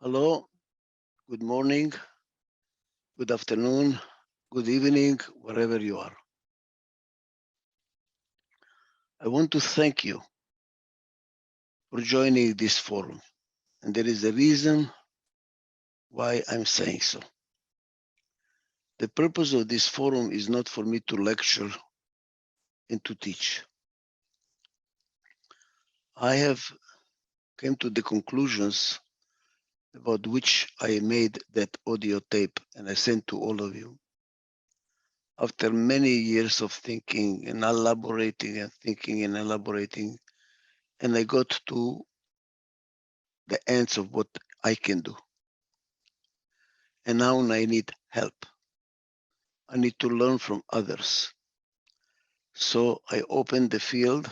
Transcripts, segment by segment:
Hello, good morning, good afternoon, good evening, wherever you are. I want to thank you for joining this forum. And there is a reason why I'm saying so. The purpose of this forum is not for me to lecture and to teach. I have come to the conclusions about which I made that audio tape and I sent to all of you. After many years of thinking and elaborating and thinking and elaborating, and I got to the ends of what I can do. And now I need help. I need to learn from others. So I opened the field,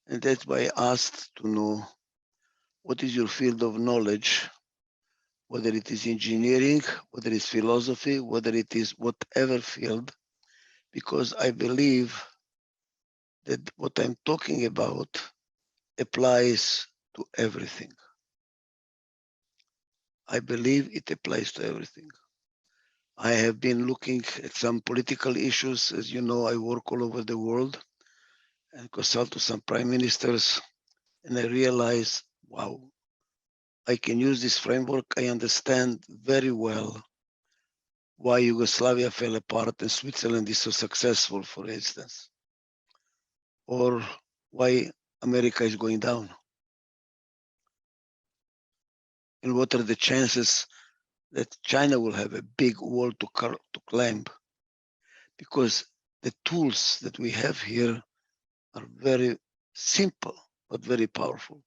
and that's why I asked to know what is your field of knowledge, whether it is engineering, whether it's philosophy, whether it is whatever field, because I believe that what I'm talking about applies to everything. I believe it applies to everything. I have been looking at some political issues. As you know, I work all over the world and consult to some prime ministers. And I realize, wow, I can use this framework. I understand very well why Yugoslavia fell apart and Switzerland is so successful, for instance, or why America is going down. And what are the chances that China will have a big wall to climb? Because the tools that we have here are very simple, but very powerful.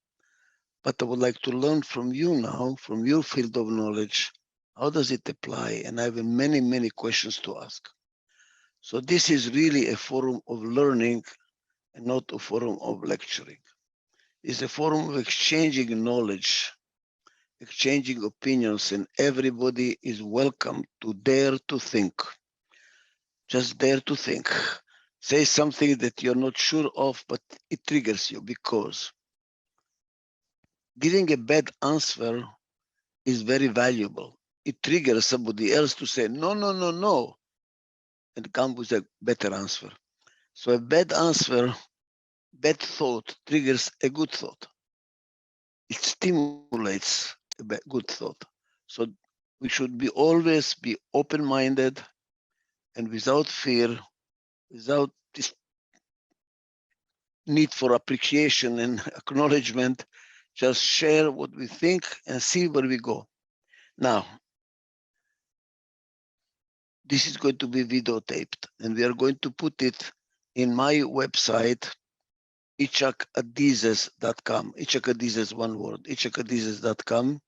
But I would like to learn from you now, from your field of knowledge, how does it apply? And I have many, many questions to ask. So this is really a forum of learning and not a forum of lecturing. It's a forum of exchanging knowledge, exchanging opinions, and everybody is welcome to dare to think. Just dare to think. Say something that you're not sure of, but it triggers you because giving a bad answer is very valuable. It triggers somebody else to say, no, no, no, no, and come with a better answer. So a bad answer, bad thought triggers a good thought. It stimulates a good thought. So we should be always be open-minded and without fear, without this need for appreciation and acknowledgement, just share what we think and see where we go. Now, this is going to be videotaped and we are going to put it in my website, ichakadizes.com. Ichakadizes, one word, ichakadizes.com.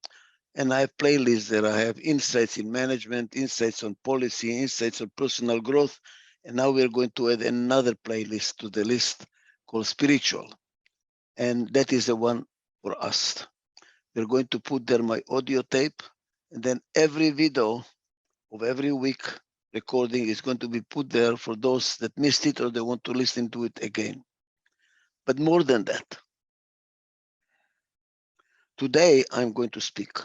And I have playlists there. I have insights in management, insights on policy, insights on personal growth. And now we're going to add another playlist to the list called spiritual. And that is the one for us. We're going to put there my audio tape. And then every video of every week recording is going to be put there for those that missed it or they want to listen to it again. But more than that, today I'm going to speak.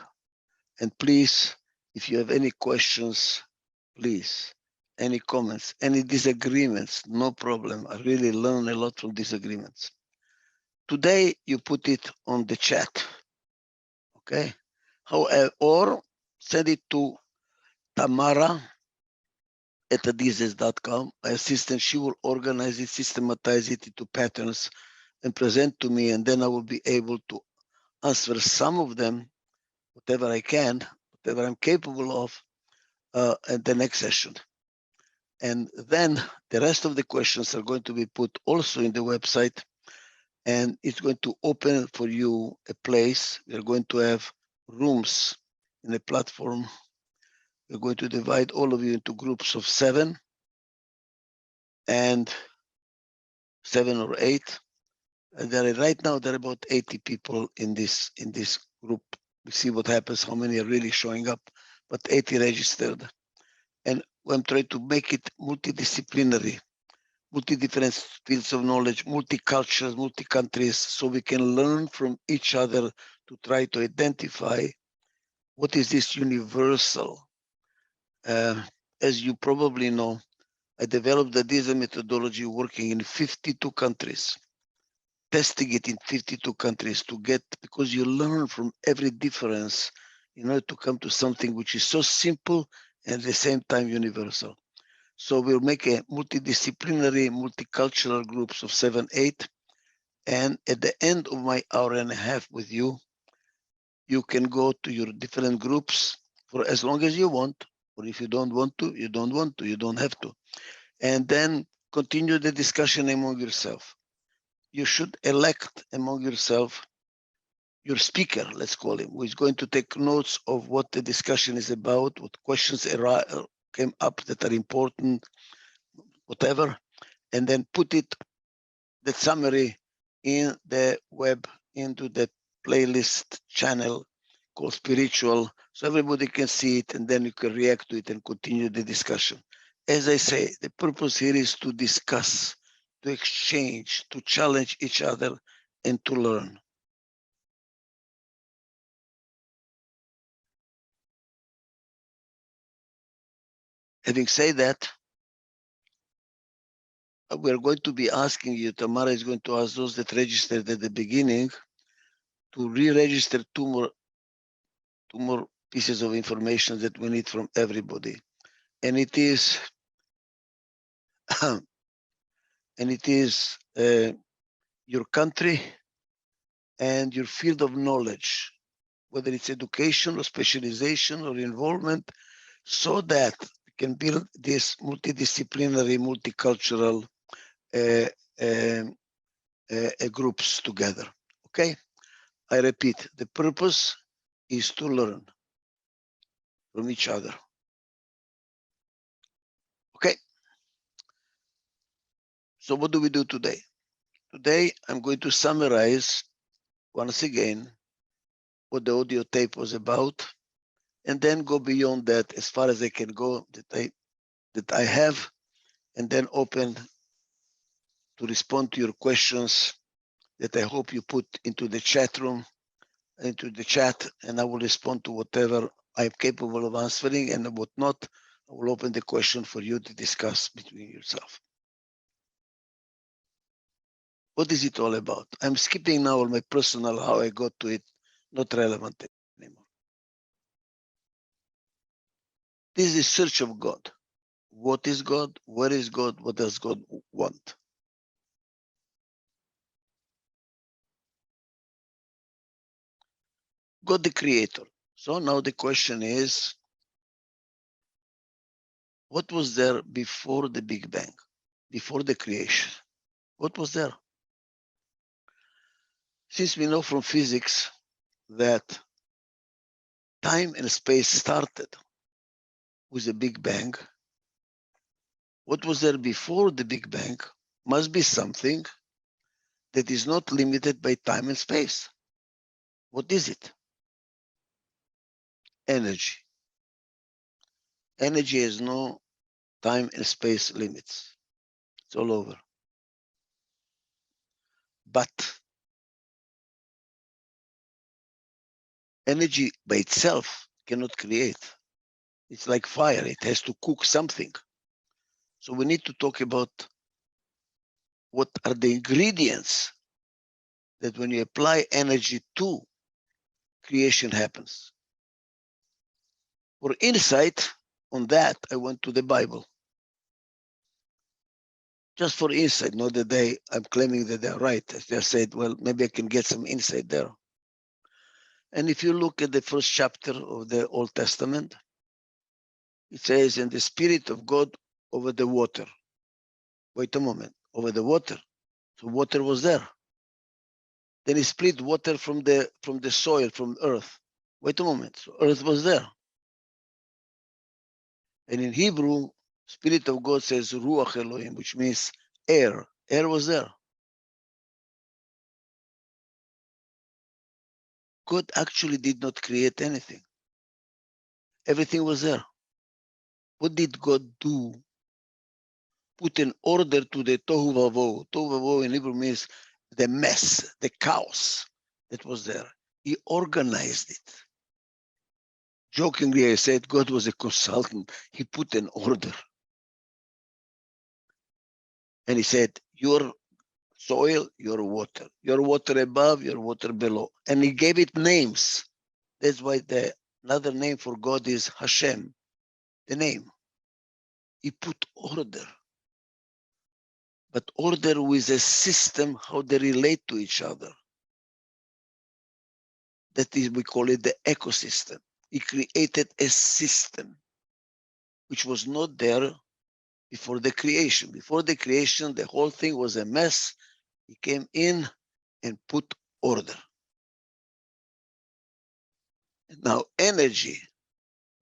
And please, if you have any questions, please, any comments, any disagreements, no problem. I really learn a lot from disagreements. Today, you put it on the chat, okay? However, or send it to Tamara at Adizes.com. My assistant, she will organize it, systematize it into patterns and present to me, and then I will be able to answer some of them, whatever I can, whatever I'm capable of, at the next session. And then the rest of the questions are going to be put also in the website, and it's going to open for you a place. We're going to have rooms in a platform. We're going to divide all of you into groups of 7 and 7 or 8. And right now there are about 80 people in this group. We see what happens, how many are really showing up, but 80 registered. And I'm trying to make it multidisciplinary, multi-different fields of knowledge, multi-cultures, multi-countries, so we can learn from each other to try to identify What is this universal? As you probably know, I developed the Adizes methodology working in 52 countries, testing it in 52 countries to get, because you learn from every difference in order to come to something which is so simple and at the same time universal. So we'll make a multidisciplinary, multicultural groups of 7, 8. And at the end of my hour and a half with you, you can go to your different groups for as long as you want, or if you don't want to, you don't want to, you don't have to. And then continue the discussion among yourself. You should elect among yourself your speaker, let's call him, who is going to take notes of what the discussion is about, what questions came up that are important, whatever, and then put it, the summary, in the web, into the playlist channel called Spiritual, so everybody can see it, and then you can react to it and continue the discussion. As I say, the purpose here is to discuss, to exchange, to challenge each other, and to learn. Having said that, we're going to be asking you, Tamara is going to ask those that registered at the beginning to re-register two more pieces of information that we need from everybody. And it is, your country and your field of knowledge, whether it's education or specialization or involvement, so that we can build this multidisciplinary, multicultural groups together. Okay? I repeat, the purpose is to learn from each other. Okay? So what do we do today? Today, I'm going to summarize once again what the audio tape was about, and then go beyond that as far as I can go that I have, and then open to respond to your questions that I hope you put into the chat room, into the chat, and I will respond to whatever I'm capable of answering, and what not, I will open the question for you to discuss between yourself. What is it all about? I'm skipping now my personal, how I got to it, not relevant anymore. This is search of God. What is God? Where is God? What does God want? God the creator. So now the question is, what was there before the Big Bang, before the creation? What was there? Since we know from physics that time and space started with the Big Bang, what was there before the Big Bang must be something that is not limited by time and space. What is it? Energy. Energy has no time and space limits. It's all over. But energy by itself cannot create. It's like fire, it has to cook something. So we need to talk about what are the ingredients that when you apply energy to, creation happens. For insight on that, I went to the Bible. Just for insight, not that I'm claiming that they're right. I just said, well, maybe I can get some insight there. And if you look at the first chapter of the Old Testament, it says, "In the Spirit of God over the water." Wait a moment, over the water. So water was there. Then he split water from the soil, from earth. Wait a moment, so earth was there. And in Hebrew, Spirit of God says Ruach Elohim, which means air. Air was there. God actually did not create anything. Everything was there. What did God do? Put an order to the tohu vavohu. Tohu vavohu in Hebrew means the mess, the chaos that was there. He organized it. Jokingly, I said God was a consultant. He put an order. And he said, your soil, your water above, your water below. And he gave it names. That's why another name for God is Hashem, the name. He put order. But order with a system, how they relate to each other. That is, we call it the ecosystem. He created a system which was not there before the creation. Before the creation, the whole thing was a mess. He came in and put order. Now, energy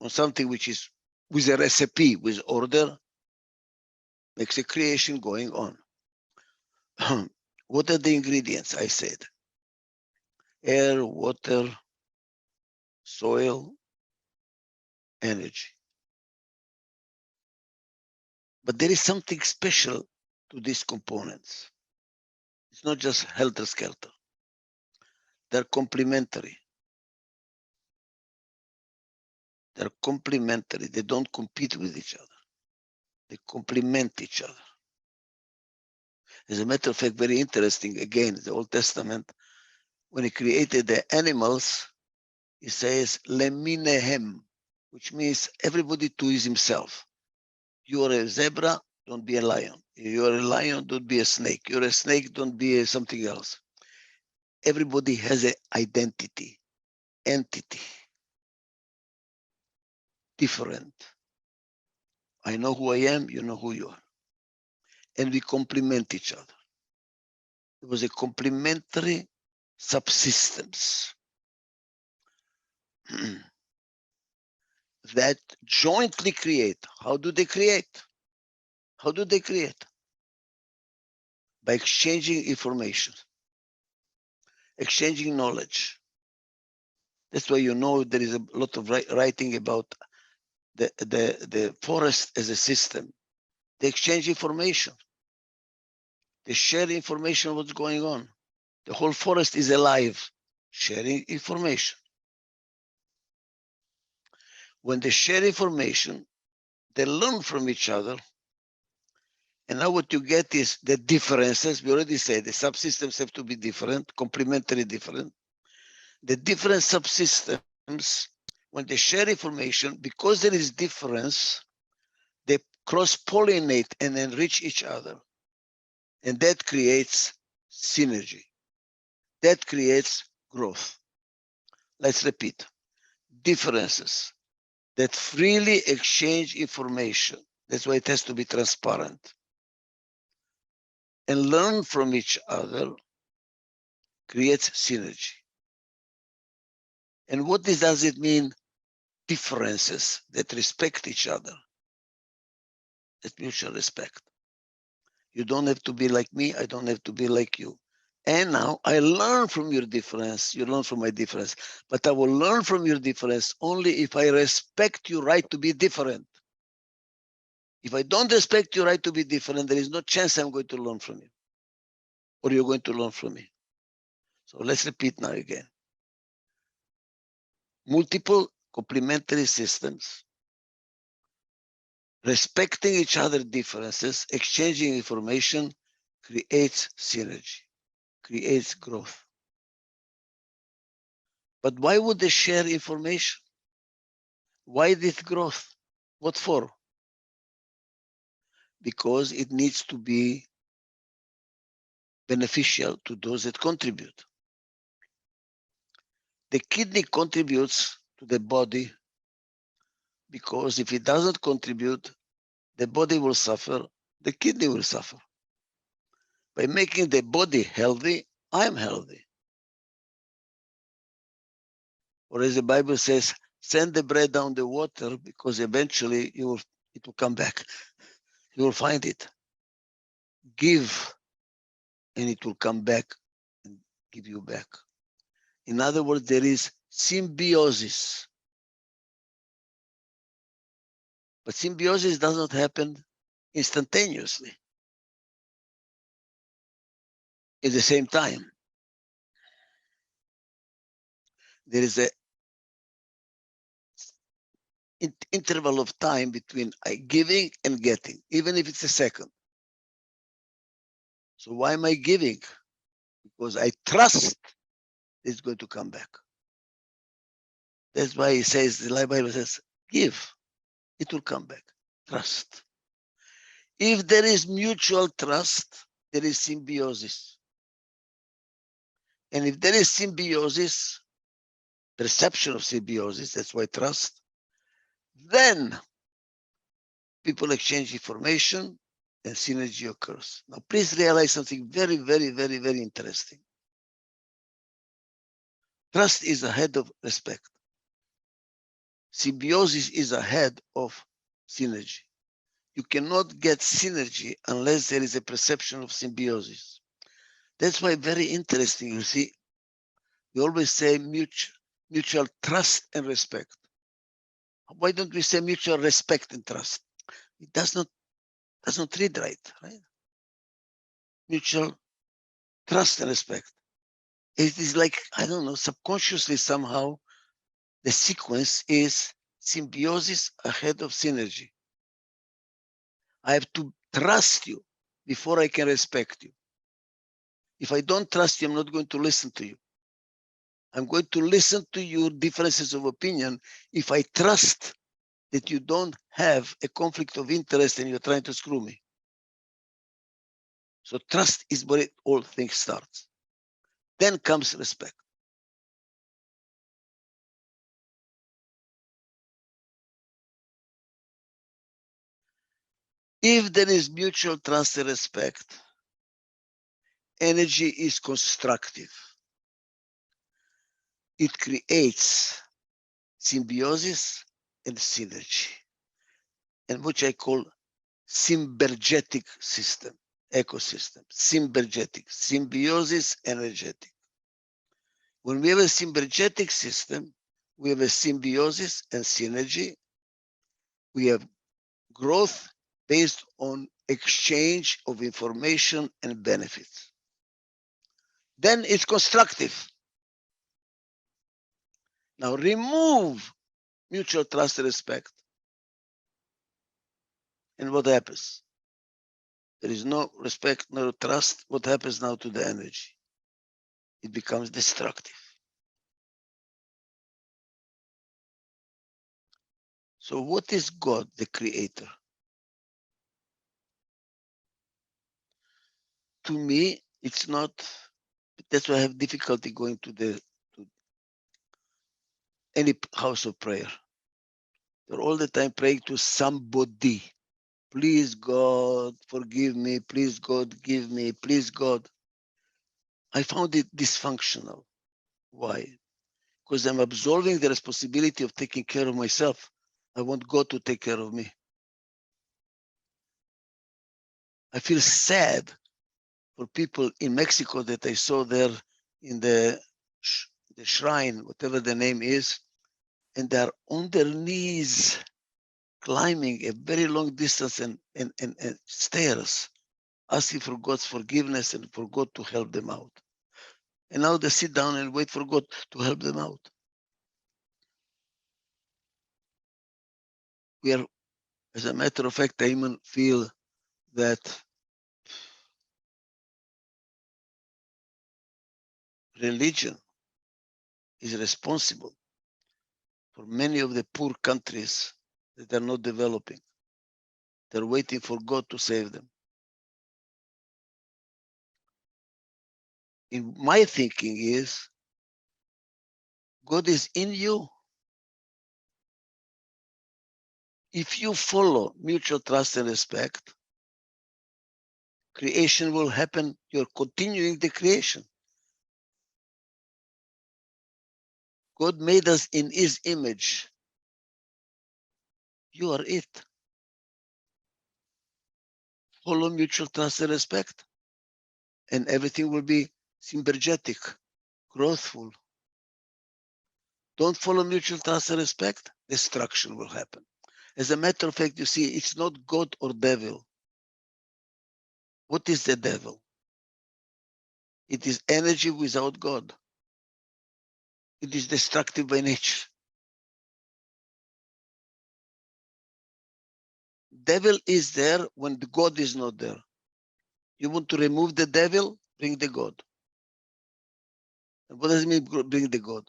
on something which is with a recipe, with order, makes a creation going on. What are the ingredients? I said air, water, soil, energy. But there is something special to these components. It's not just helter-skelter. They're complementary. They're complementary. They don't compete with each other. They complement each other. As a matter of fact, very interesting, again, the Old Testament, when he created the animals, he says, leminehem, which means everybody to himself. You are a zebra, don't be a lion. You are a lion, don't be a snake. You're a snake, don't be something else. Everybody has an identity, entity, different. I know who I am, you know who you are. And we complement each other. It was a complementary subsystems that jointly create. How do they create? How do they create? By exchanging information, exchanging knowledge. That's why you know there is a lot of writing about the forest as a system. They exchange information. They share information what's going on. The whole forest is alive, sharing information. When they share information, they learn from each other. And now what you get is the differences. We already said the subsystems have to be different, complementary different. The different subsystems, when they share information, because there is difference, they cross-pollinate and enrich each other. And that creates synergy. That creates growth. Let's repeat. Differences that freely exchange information. That's why it has to be transparent. And learn from each other creates synergy. And what does it mean? Differences that respect each other. That mutual respect. You don't have to be like me. I don't have to be like you. And now I learn from your difference. You learn from my difference. But I will learn from your difference only if I respect your right to be different. If I don't respect your right to be different, there is no chance I'm going to learn from you. Or you're going to learn from me. So let's repeat now again. Multiple complementary systems, respecting each other's differences, exchanging information, creates synergy, creates growth. But why would they share information? Why this growth? What for? Because it needs to be beneficial to those that contribute. The kidney contributes to the body because if it doesn't contribute, the body will suffer, the kidney will suffer. By making the body healthy, I'm healthy. Or as the Bible says, send the bread down the water because eventually it will come back. You will find it. Give and it will come back and give you back. In other words, there is symbiosis. But symbiosis does not happen instantaneously. At the same time, there is a interval of time between giving and getting, even if it's a second. So why am I giving? Because I trust it's going to come back. That's why he says, the Bible says, give, it will come back. Trust. If there is mutual trust, there is symbiosis. And if there is symbiosis, perception of symbiosis, that's why trust, then people exchange information and synergy occurs. Now, please realize something very, very, very, very interesting. Trust is ahead of respect. Symbiosis is ahead of synergy. You cannot get synergy unless there is a perception of symbiosis. That's why very interesting, you see, we always say mutual trust and respect. Why don't we say mutual respect and trust? It does not read right? Mutual trust and respect. It is like, I don't know, subconsciously somehow, the sequence is symbiosis ahead of synergy. I have to trust you before I can respect you. If I don't trust you, I'm not going to listen to you. I'm going to listen to your differences of opinion if I trust that you don't have a conflict of interest and you're trying to screw me. So trust is where all things starts. Then comes respect. If there is mutual trust and respect, energy is constructive. It creates symbiosis and synergy, and which I call symbiotic system, ecosystem, symbiotic, symbiosis, energetic. When we have a symbiotic system, we have a symbiosis and synergy. We have growth based on exchange of information and benefits. Then it's constructive. Now remove mutual trust and respect. And what happens? There is no respect, no trust. What happens now to the energy? It becomes destructive. So what is God, the creator? To me, it's not, that's why I have difficulty going to any house of prayer. They're all the time praying to somebody. Please, God, forgive me. Please, God, give me. Please, God. I found it dysfunctional. Why? Because I'm absolving the responsibility of taking care of myself. I want God to take care of me. I feel sad for people in Mexico that I saw there in the shrine, whatever the name is, and they're on their knees climbing a very long distance and stairs, asking for God's forgiveness and for God to help them out. And now they sit down and wait for God to help them out. We are, as a matter of fact, I even feel that religion is responsible for many of the poor countries that are not developing. They're waiting for God to save them. In my thinking is, God is in you. If you follow mutual trust and respect, creation will happen. You're continuing the creation. God made us in his image. You are it. Follow mutual trust and respect, and everything will be symbiotic, growthful. Don't follow mutual trust and respect, destruction will happen. As a matter of fact, you see, it's not God or devil. What is the devil? It is energy without God. It is destructive by nature. devil is there when the God is not there. You want to remove the devil, bring the God. And what does it mean, bring the God?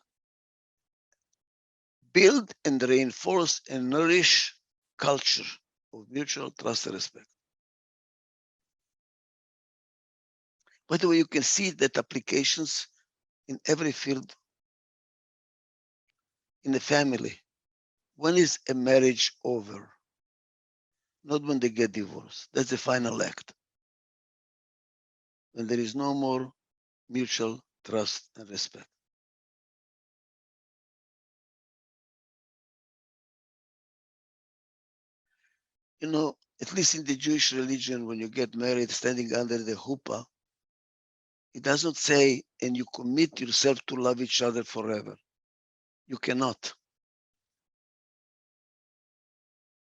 Build and reinforce and nourish culture of mutual trust and respect. By the way, you can see that applications in every field. In the family, when is a marriage over? Not when they get divorced. That's the final act. When there is no more mutual trust and respect. You know, at least in the Jewish religion, when you get married standing under the huppah, it doesn't say, and you commit yourself to love each other forever. You cannot.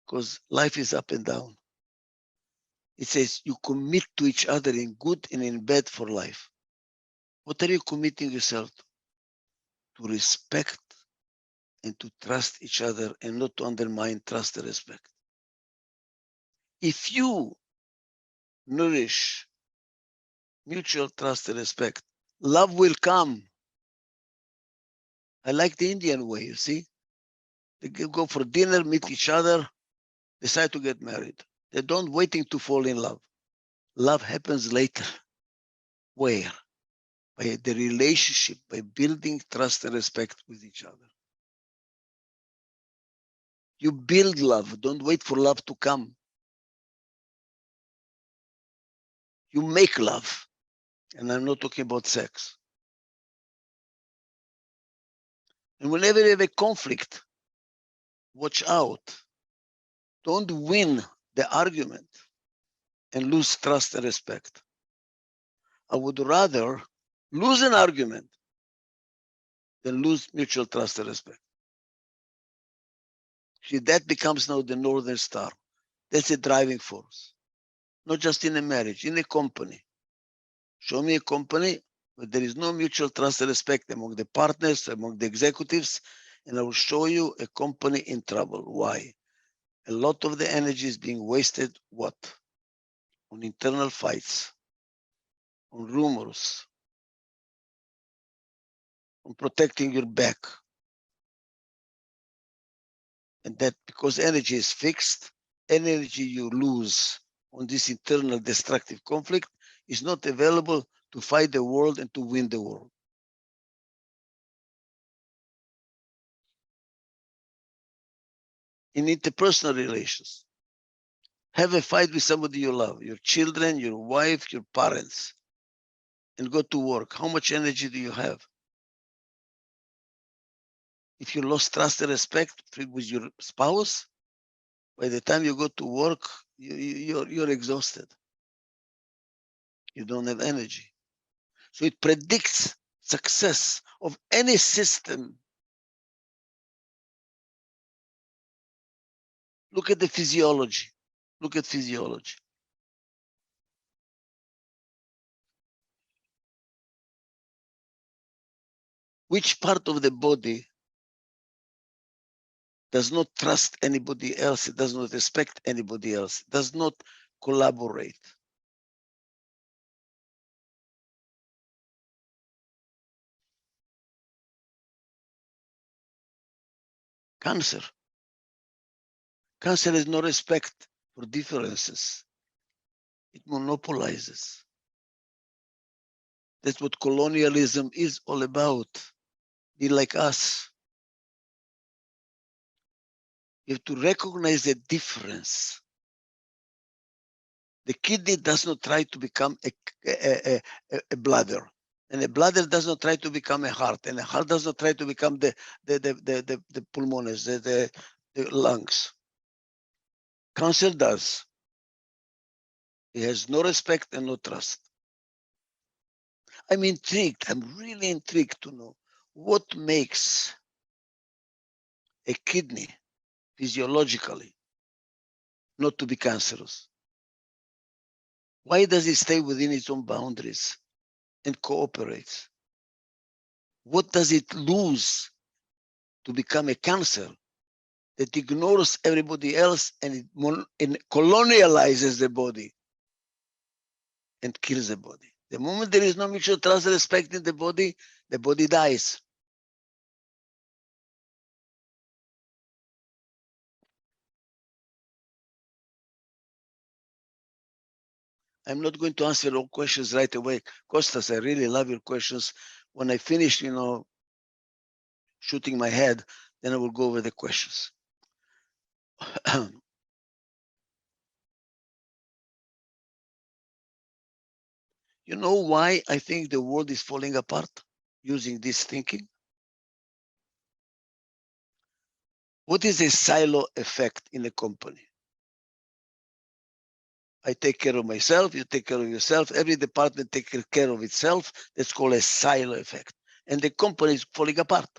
Because life is up and down. It says you commit to each other in good and in bad for life. What are you committing yourself to? To respect and to trust each other and not to undermine trust and respect. If you nourish mutual trust and respect, love will come. I like the Indian way, you see? They go for dinner, meet each other, decide to get married. They don't waiting to fall in love. Love happens later. Where? By the relationship, by building trust and respect with each other. You build love, don't wait for love to come. You make love. And I'm not talking about sex. And whenever you have a conflict, watch out. Don't win the argument and lose trust and respect. I would rather lose an argument than lose mutual trust and respect. See, that becomes now the Northern Star. That's a driving force. Not just in a marriage, in a company. Show me a company where there is no mutual trust and respect among the partners, among the executives, and I will show you a company in trouble. Why? A lot of the energy is being wasted, what? On internal fights, on rumors, on protecting your back. And that because energy is fixed, energy you lose on this internal destructive conflict is not available to fight the world and to win the world. In interpersonal relations, have a fight with somebody you love, your children, your wife, your parents, and go to work. How much energy do you have? If you lost trust and respect with your spouse, by the time you go to work, you're exhausted. You don't have energy. So it predicts success of any system. Look at the physiology. Look at physiology. Which part of the body does not trust anybody else, it does not respect anybody else, does not collaborate? Cancer. Cancer has no respect for differences. It monopolizes. That's what colonialism is all about. Be like us. You have to recognize the difference. The kidney does not try to become a bladder. And a bladder does not try to become a heart. And a heart does not try to become the pulmones, the lungs. Cancer does. It has no respect and no trust. I'm intrigued. I'm really intrigued to know what makes a kidney physiologically not to be cancerous. Why does it stay within its own boundaries and cooperates? What does it lose to become a cancer that ignores everybody else and it colonializes the body and kills the body. The moment there is no mutual trust and respect in the body dies. I'm not going to answer all questions right away. Kostas, I really love your questions. When I finish, shooting my head, then I will go over the questions. You know why I think the world is falling apart using this thinking? What is a silo effect in a company? I take care of myself, you take care of yourself, every department takes care of itself. That's called a silo effect. And the company is falling apart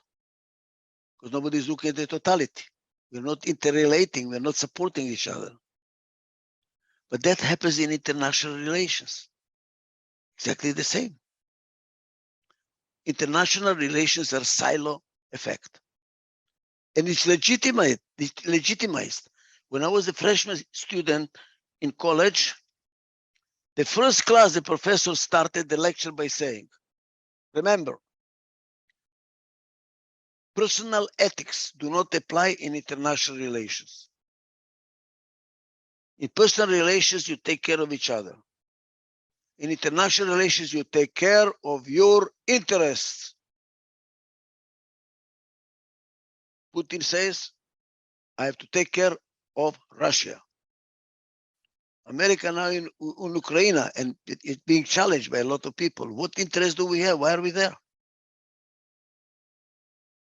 because nobody's looking at the totality. We're not interrelating, we're not supporting each other. But that happens in international relations. Exactly the same. International relations are silo effect. And it's legitimized. When I was a freshman student in college, the first class, the professor started the lecture by saying, remember, personal ethics do not apply in international relations. In personal relations, you take care of each other. In international relations, you take care of your interests. Putin says, I have to take care of Russia. America now in Ukraine, and it's being challenged by a lot of people. What interest do we have? Why are we there?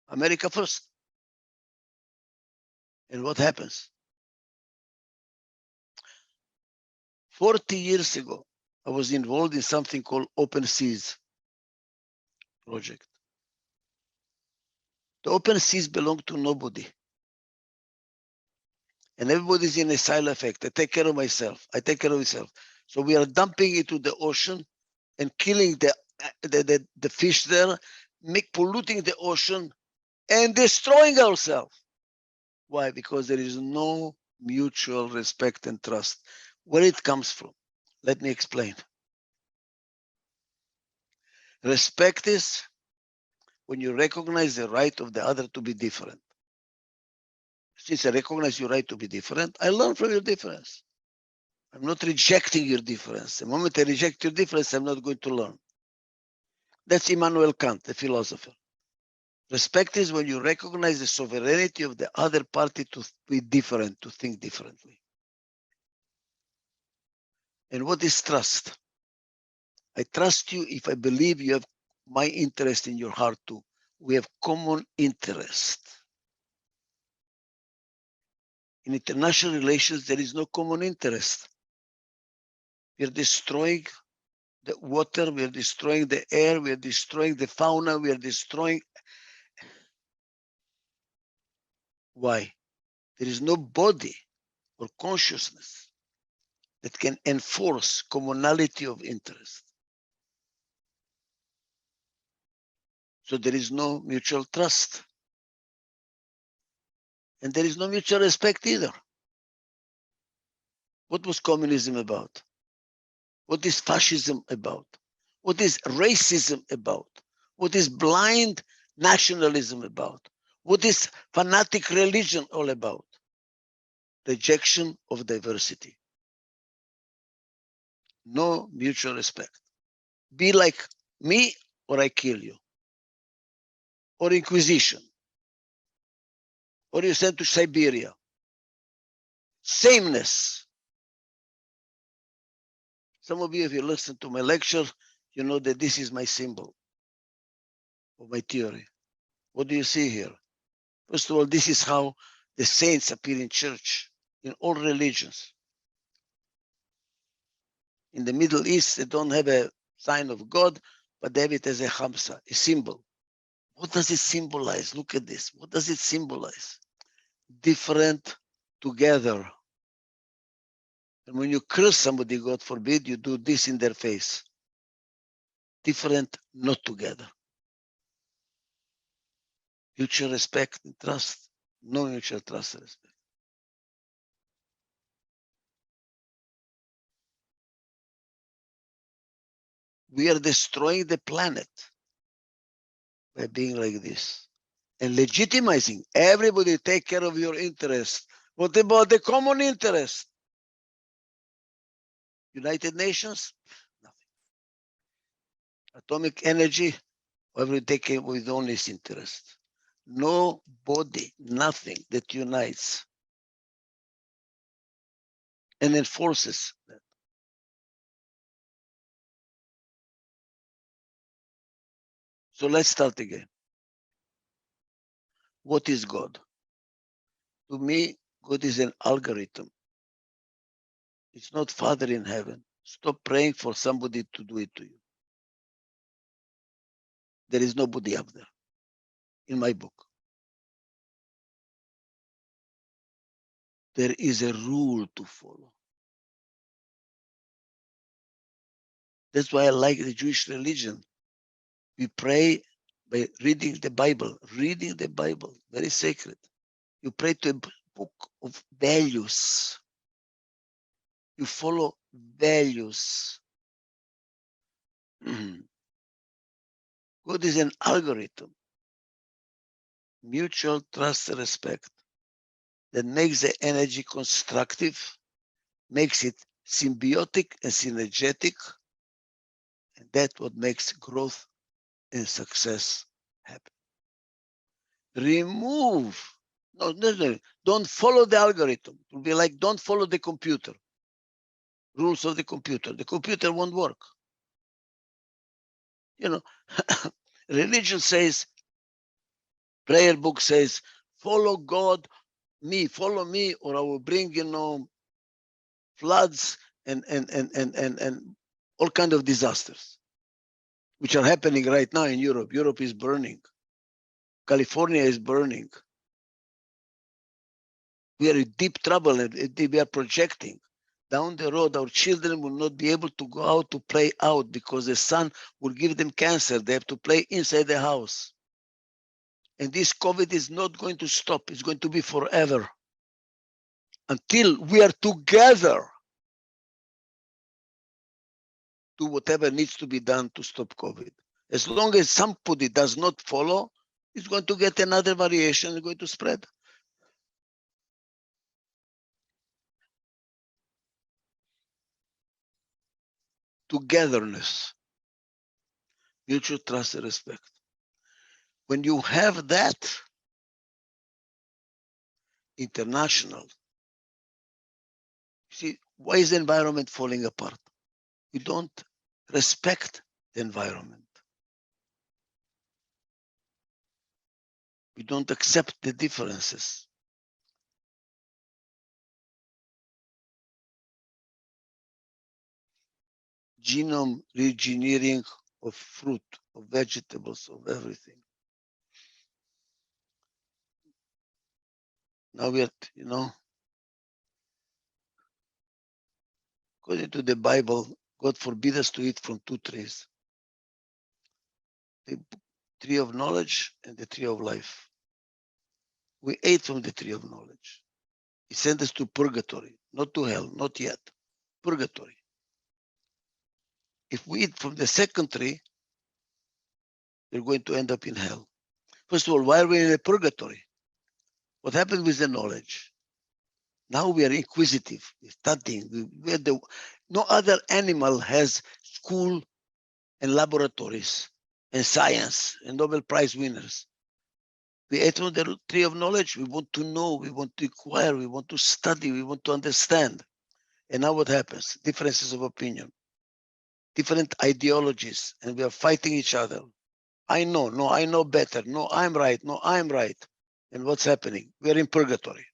America first. And what happens? 40 years ago, I was involved in something called Open Seas project. The Open Seas belong to nobody. And everybody's in a silo effect. I take care of myself. I take care of myself. So we are dumping into the ocean and killing the fish there, polluting the ocean and destroying ourselves. Why? Because there is no mutual respect and trust. Where it comes from? Let me explain. Respect is when you recognize the right of the other to be different. Since I recognize your right to be different, I learn from your difference. I'm not rejecting your difference. The moment I reject your difference, I'm not going to learn. That's Immanuel Kant, the philosopher. Respect is when you recognize the sovereignty of the other party to be different, to think differently. And what is trust? I trust you if I believe you have my interest in your heart too. We have common interest. In international relations, there is no common interest. We are destroying the water, we are destroying the air, we are destroying the fauna, we are destroying. Why? There is no body or consciousness that can enforce commonality of interest. So there is no mutual trust. And there is no mutual respect either. What was communism about? What is fascism about? What is racism about? What is blind nationalism about? What is fanatic religion all about? Rejection of diversity. No mutual respect. Be like me or I kill you. Or Inquisition. Or you sent to Siberia. Sameness. Some of you, if you listen to my lecture, you know that this is my symbol of my theory. What do you see here? First of all, this is how the saints appear in church, in all religions. In the Middle East, they don't have a sign of God, but they have it as a hamsa, a symbol. What does it symbolize? Look at this. What does it symbolize? Different together. And when you curse somebody, God forbid, you do this in their face. Different, not together. Mutual respect and trust. No mutual trust and respect. We are destroying the planet by being like this and legitimizing. Everybody take care of your interest. What about the common interest? United Nations? Nothing. Atomic energy? Everybody take care with only his interest. Nobody, nothing that unites and enforces that. So let's start again. What is God? To me, God is an algorithm. It's not Father in heaven. Stop praying for somebody to do it to you. There is nobody up there in my book. There is a rule to follow. That's why I like the Jewish religion. We pray by reading the Bible, very sacred. You pray to a book of values. You follow values. God is an algorithm, mutual trust and respect, that makes the energy constructive, makes it symbiotic and synergetic, and that's what makes growth and success happen. Remove, no, don't follow the algorithm. It will be like don't follow the computer, rules of the computer. The computer won't work. You know, religion says, prayer book says, follow God, follow me, or I will bring, floods and all kind of disasters, which are happening right now in Europe. Europe is burning. California is burning. We are in deep trouble, and we are projecting. Down the road, our children will not be able to go out to play out because the sun will give them cancer. They have to play inside the house. And this COVID is not going to stop. It's going to be forever until we are together do whatever needs to be done to stop COVID. As long as somebody does not follow, it's going to get another variation, it's going to spread. Togetherness, mutual trust and respect. When you have that, international, see, why is the environment falling apart? We don't respect the environment. We don't accept the differences. Genome reengineering of fruit, of vegetables, of everything. Now we are, according to the Bible, God forbid us to eat from two trees. The tree of knowledge and the tree of life. We ate from the tree of knowledge. He sent us to purgatory, not to hell, not yet. Purgatory. If we eat from the second tree, we're going to end up in hell. First of all, why are we in a purgatory? What happened with the knowledge? Now we are inquisitive, we're studying. No other animal has school and laboratories and science and Nobel Prize winners. We ate from the tree of knowledge. We want to know, we want to inquire, we want to study, we want to understand. And now what happens? Differences of opinion, different ideologies, and we are fighting each other. I know, no, I know better. No, I'm right. No, I'm right. And what's happening? We're in purgatory.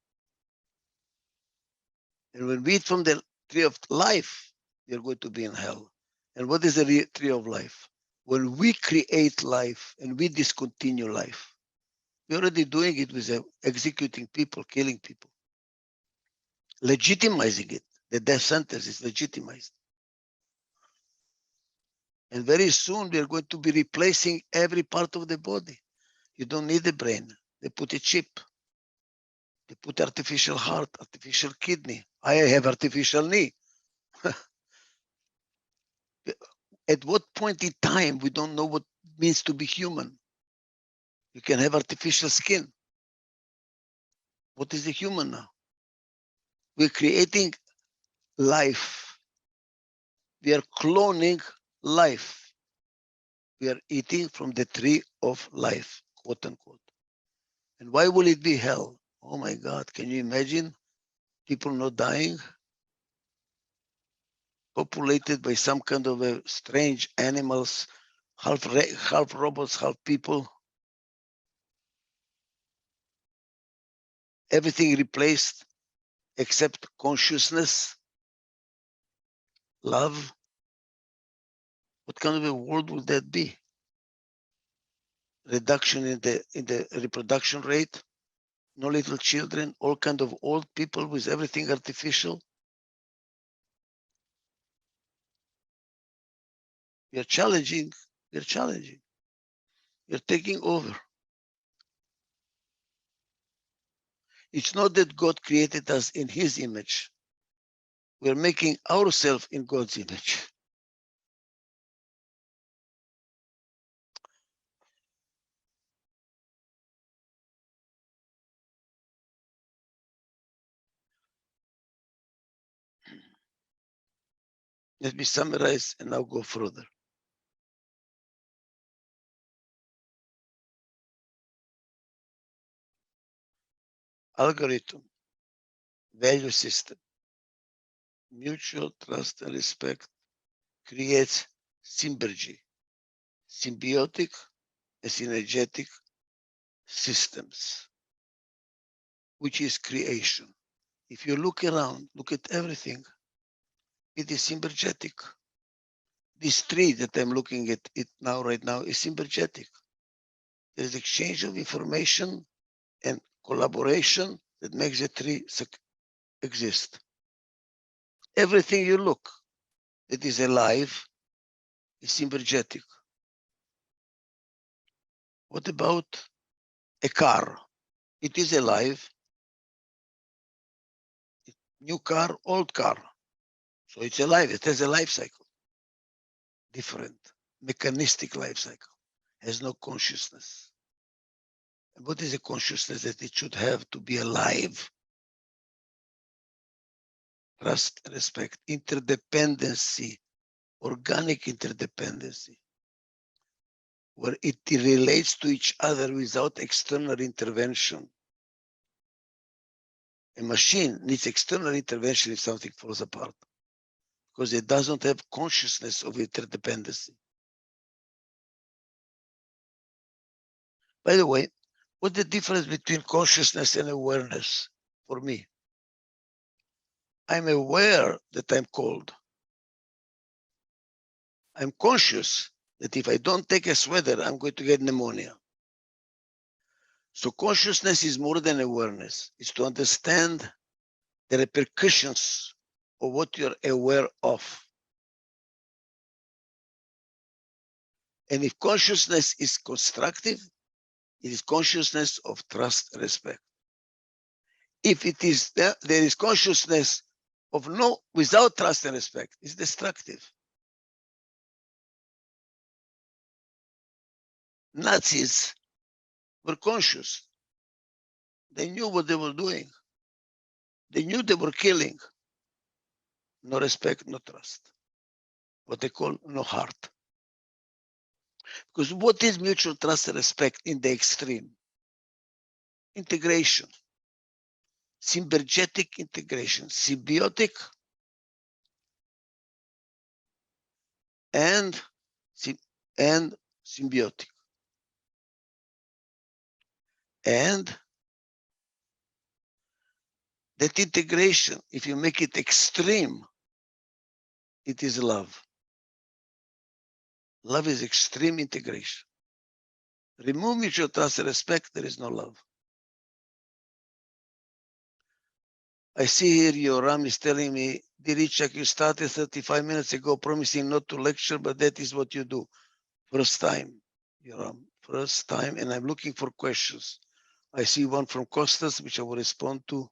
And when we eat from the tree of life, we're going to be in hell. And what is the tree of life? When we create life and we discontinue life, we're already doing it with executing people, killing people, legitimizing it. The death sentence is legitimized. And very soon we are going to be replacing every part of the body. You don't need the brain. They put a chip. They put artificial heart, artificial kidney. I have artificial knee. At what point in time we don't know what it means to be human? You can have artificial skin. What is the human now? We're creating life. We are cloning life. We are eating from the tree of life, quote unquote. And why will it be hell? Oh my God, can you imagine people not dying? Populated by some kind of a strange animals, half robots, half people. Everything replaced except consciousness, love. What kind of a world would that be? Reduction in the reproduction rate, no little children, all kind of old people with everything artificial. We are challenging. We are challenging. We are taking over. It's not that God created us in his image. We are making ourselves in God's image. Let me summarize and now go further. Algorithm, value system, mutual trust and respect creates synergy, symbiotic and synergetic systems, which is creation. If you look around, look at everything, it is synergetic. This tree that I'm looking at it now, right now, is synergetic. There is exchange of information and collaboration that makes the tree exist. Everything you look that is alive is synergetic. What about a car? It is alive. New car, old car. So it's alive. It has a life cycle. Different, mechanistic life cycle. Has no consciousness. And what is the consciousness that it should have to be alive? Trust, respect, interdependency, organic interdependency, where it relates to each other without external intervention. A machine needs external intervention if something falls apart, because it doesn't have consciousness of interdependency. By the way, what's the difference between consciousness and awareness for me? I'm aware that I'm cold. I'm conscious that if I don't take a sweater, I'm going to get pneumonia. So consciousness is more than awareness. It's to understand the repercussions of what you're aware of. And if consciousness is constructive, it is consciousness of trust and respect. If it is there is consciousness of no without trust and respect, it's destructive. Nazis were conscious. They knew what they were doing. They knew they were killing. No respect, no trust. What they call no heart. Because what is mutual trust and respect in the extreme? Integration. Synergetic integration. Symbiotic and symbiotic. And that integration, if you make it extreme, it is love. Love is extreme integration. Remove mutual trust and respect, there is no love. I see here Yoram is telling me, dear Ichak, you started 35 minutes ago promising not to lecture, but that is what you do. First time, Yoram, first time, and I'm looking for questions. I see one from Costas, which I will respond to,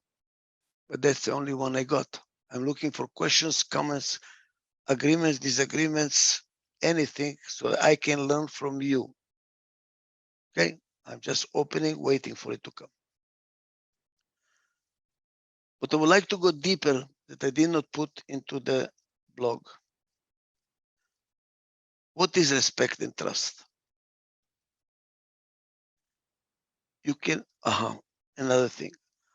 but that's the only one I got. I'm looking for questions, comments, agreements, disagreements, anything, so I can learn from you. Okay? I'm just opening, waiting for it to come. But I would like to go deeper that I did not put into the blog. What is respect and trust? You can, another thing.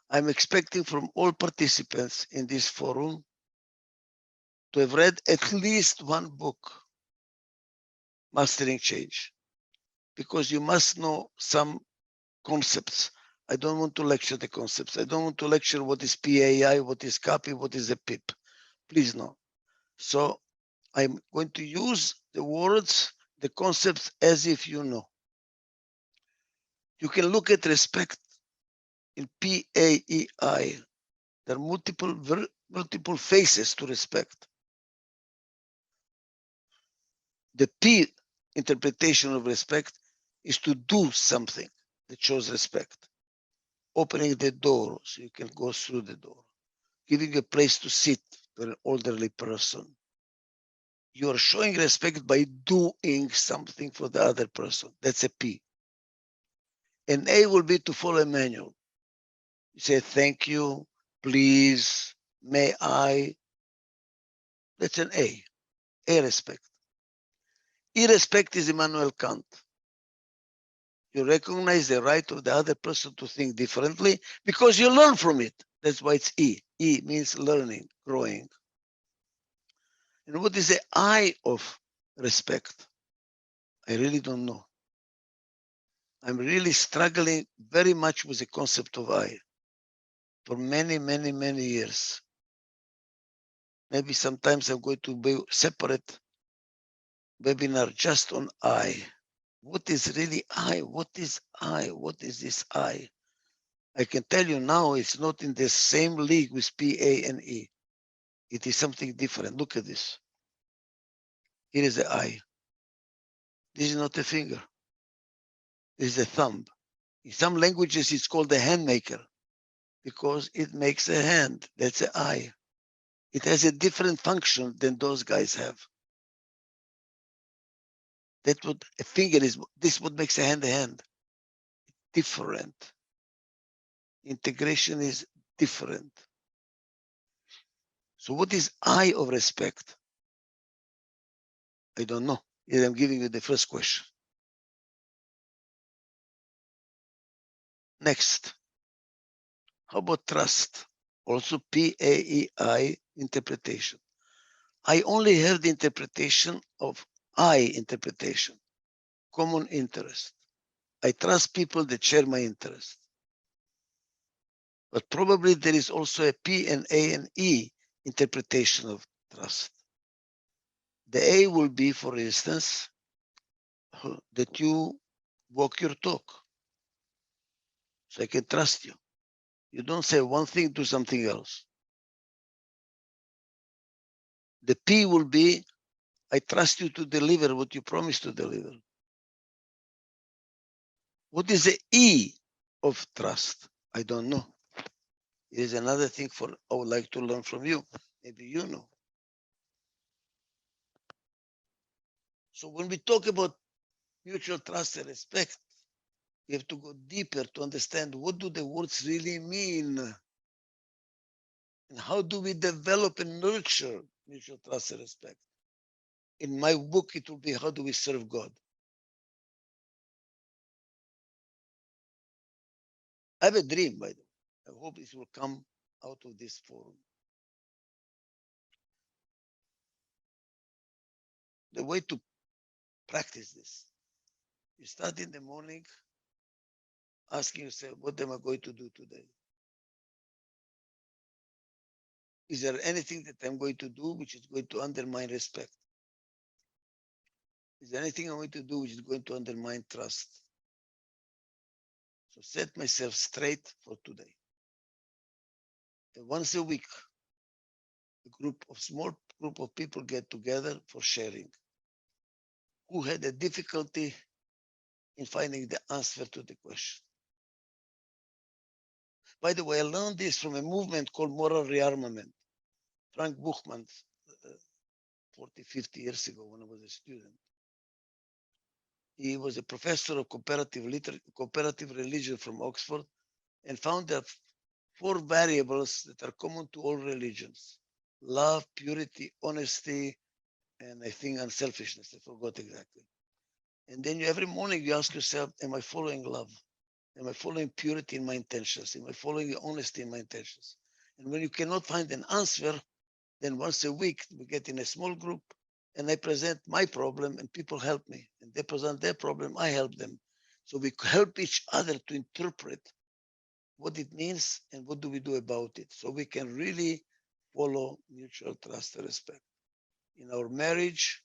I'm expecting from all participants in this forum to have read at least one book, Mastering Change, because you must know some concepts. I don't want to lecture the concepts. I don't want to lecture what is PAI, what is copy, what is a PIP. Please no. So I'm going to use the words, the concepts as if you know. You can look at respect in PAEI. There are multiple faces to respect. The P interpretation of respect is to do something that shows respect. Opening the door so you can go through the door. Giving a place to sit to an elderly person. You are showing respect by doing something for the other person. That's a P. And A will be to follow a manual. You say, thank you, please, may I. That's an A. A respect. E respect is Immanuel Kant. You recognize the right of the other person to think differently because you learn from it. That's why it's E. E means learning, growing. And what is the I of respect? I really don't know. I'm really struggling very much with the concept of I for many, many, many years. Maybe sometimes I'm going to be separate webinar just on I. What is really I? What is I? What is this I? I can tell you now it's not in the same league with P, A, and E. It is something different. Look at this. Here is the eye. This is not a finger. This is a thumb. In some languages, it's called the hand maker because it makes a hand. That's an eye. It has a different function than those guys have. That's what a finger is. This is what makes a hand. Different. Integration is different. So what is I of respect? I don't know. Yet I'm giving you the first question. Next. How about trust? Also PAEI interpretation. I only have the interpretation of I interpretation, common interest. I trust people that share my interest. But probably there is also a P and A and E interpretation of trust. The A will be, for instance, that you walk your talk. So I can trust you. You don't say one thing, do something else. The P will be, I trust you to deliver what you promised to deliver. What is the E of trust? I don't know. It is another thing I would like to learn from you. Maybe you know. So when we talk about mutual trust and respect, we have to go deeper to understand what do the words really mean and how do we develop and nurture mutual trust and respect. In my book, it will be how do we serve God. I have a dream, by the way. I hope it will come out of this forum. The way to practice this, you start in the morning asking yourself, what am I going to do today? Is there anything that I'm going to do which is going to undermine respect? Is there anything I'm going to do which is going to undermine trust? So set myself straight for today. And once a week, small group of people get together for sharing. Who had a difficulty in finding the answer to the question? By the way, I learned this from a movement called moral rearmament. Frank Buchman, 40, 50 years ago when I was a student. He was a professor of comparative religion from Oxford and found that 4 variables that are common to all religions: love, purity, honesty, and I think unselfishness. I forgot exactly. And then every morning you ask yourself, am I following love? Am I following purity in my intentions? Am I following honesty in my intentions? And when you cannot find an answer, then once a week we get in a small group and I present my problem and people help me. And they present their problem, I help them. So we help each other to interpret what it means and what do we do about it. So we can really follow mutual trust and respect in our marriage,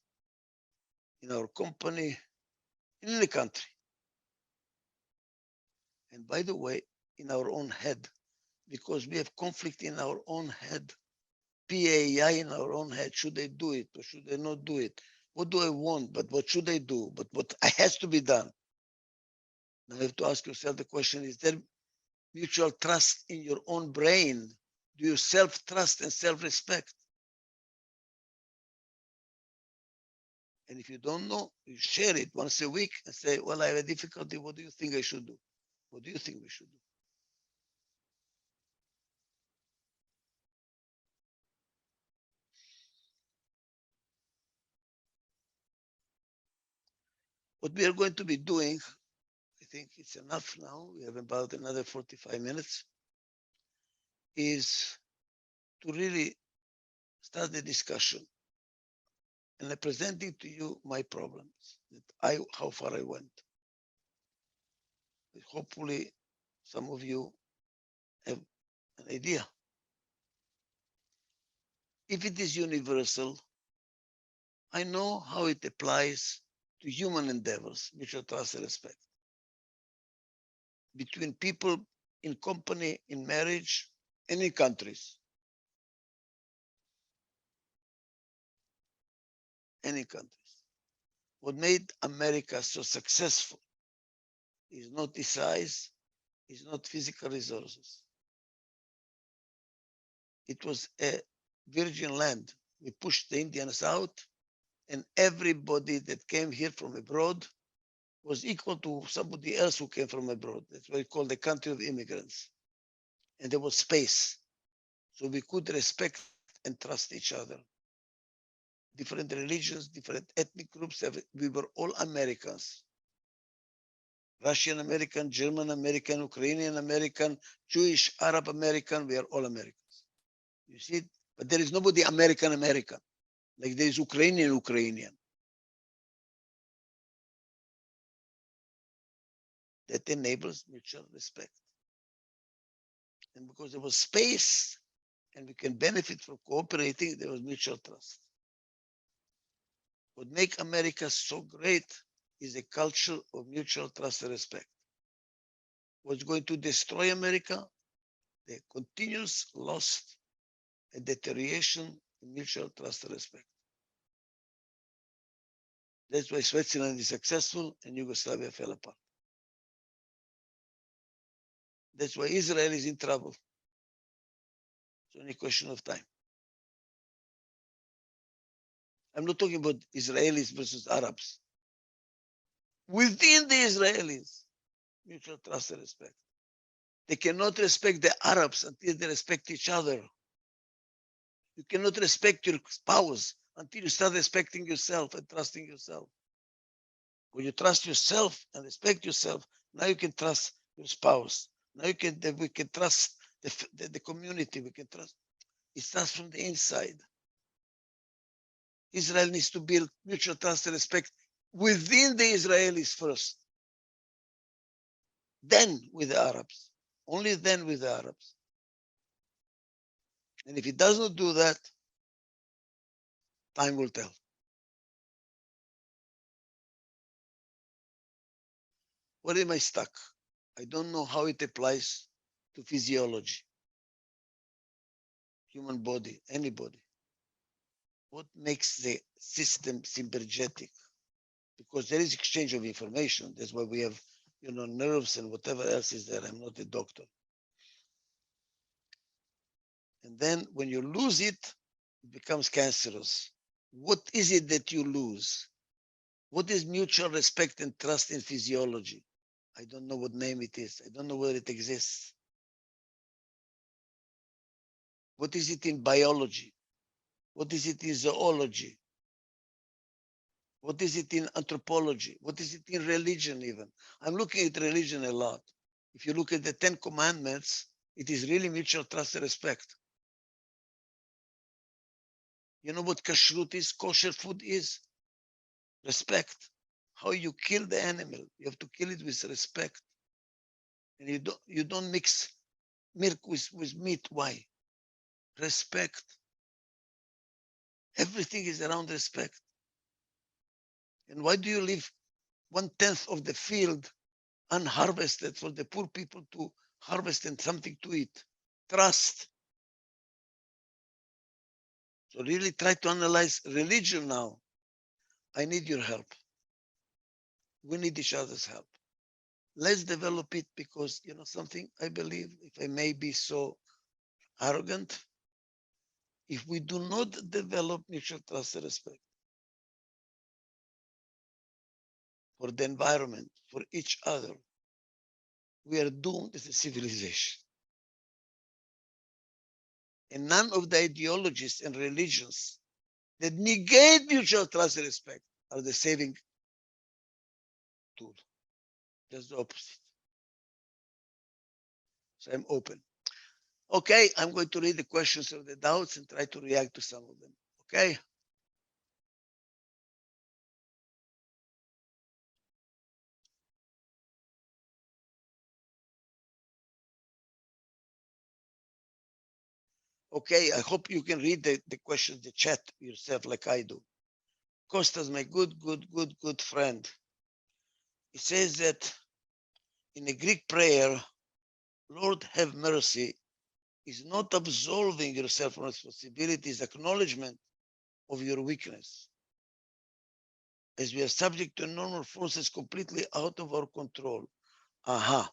in our company, in any country. And by the way, in our own head, because we have conflict in our own head, PAI in our own head. Should I do it or should I not do it? What do I want? But what should I do? But what has to be done? Now you have to ask yourself the question, is there mutual trust in your own brain? Do you self-trust and self-respect? And if you don't know, you share it once a week and say, well, I have a difficulty. What do you think I should do? What do you think we should do? What we are going to be doing, I think it's enough now. We have about another 45 minutes, is to really start the discussion. And I'm presenting to you my problems, how far I went. Hopefully, some of you have an idea. If it is universal, I know how it applies to human endeavors, mutual trust and respect. Between people in company, in marriage, and in countries. Any countries. What made America so successful is not the size, is not physical resources. It was a virgin land. We pushed the Indians out, and everybody that came here from abroad was equal to somebody else who came from abroad. That's what we call the country of immigrants. And there was space. So we could respect and trust each other. Different religions, different ethnic groups, we were all Americans. Russian American, German American, Ukrainian American, Jewish, Arab American, we are all Americans. You see, but there is nobody American American, like there is Ukrainian Ukrainian. That enables mutual respect. And because there was space and we can benefit from cooperating, there was mutual trust. What makes America so great is a culture of mutual trust and respect. What's going to destroy America? The continuous loss and deterioration in mutual trust and respect. That's why Switzerland is successful and Yugoslavia fell apart. That's why Israel is in trouble. It's only a question of time. I'm not talking about Israelis versus Arabs. Within the Israelis, mutual trust and respect. They cannot respect the Arabs until they respect each other. You cannot respect your spouse until you start respecting yourself and trusting yourself. When you trust yourself and respect yourself, now you can trust your spouse. Now we can trust the community. We can trust. It starts from the inside. Israel needs to build mutual trust and respect within the Israelis first. Then with the Arabs. Only then with the Arabs. And if it does not do that, time will tell. Where am I stuck? I don't know how it applies to physiology, human body, anybody. What makes the system synergetic? Because there is exchange of information. That's why we have, nerves and whatever else is there. I'm not a doctor. And then when you lose it, it becomes cancerous. What is it that you lose? What is mutual respect and trust in physiology? I don't know what name it is. I don't know whether it exists. What is it in biology? What is it in zoology? What is it in anthropology? What is it in religion even? I'm looking at religion a lot. If you look at the 10 Commandments, it is really mutual trust and respect. You know what kashrut is? Kosher food is? Respect. How you kill the animal. You have to kill it with respect. And you don't mix milk with meat. Why? Respect. Everything is around respect. And why do you leave 1/10 of the field unharvested for the poor people to harvest and something to eat? Trust. So really try to analyze religion now. I need your help. We need each other's help. Let's develop it because, you know, something I believe, if I may be so arrogant, if we do not develop mutual trust and respect for the environment, for each other, we are doomed as a civilization. And none of the ideologies and religions that negate mutual trust and respect are the saving tool. Just the opposite. So I'm open. Okay, I'm going to read the questions or the doubts and try to react to some of them. Okay. Okay, I hope you can read the questions, the chat yourself like I do. Costas, my good friend. He says that in the Greek prayer, Lord have mercy, is not absolving yourself from responsibility, is acknowledgement of your weakness. As we are subject to normal forces completely out of our control. Aha.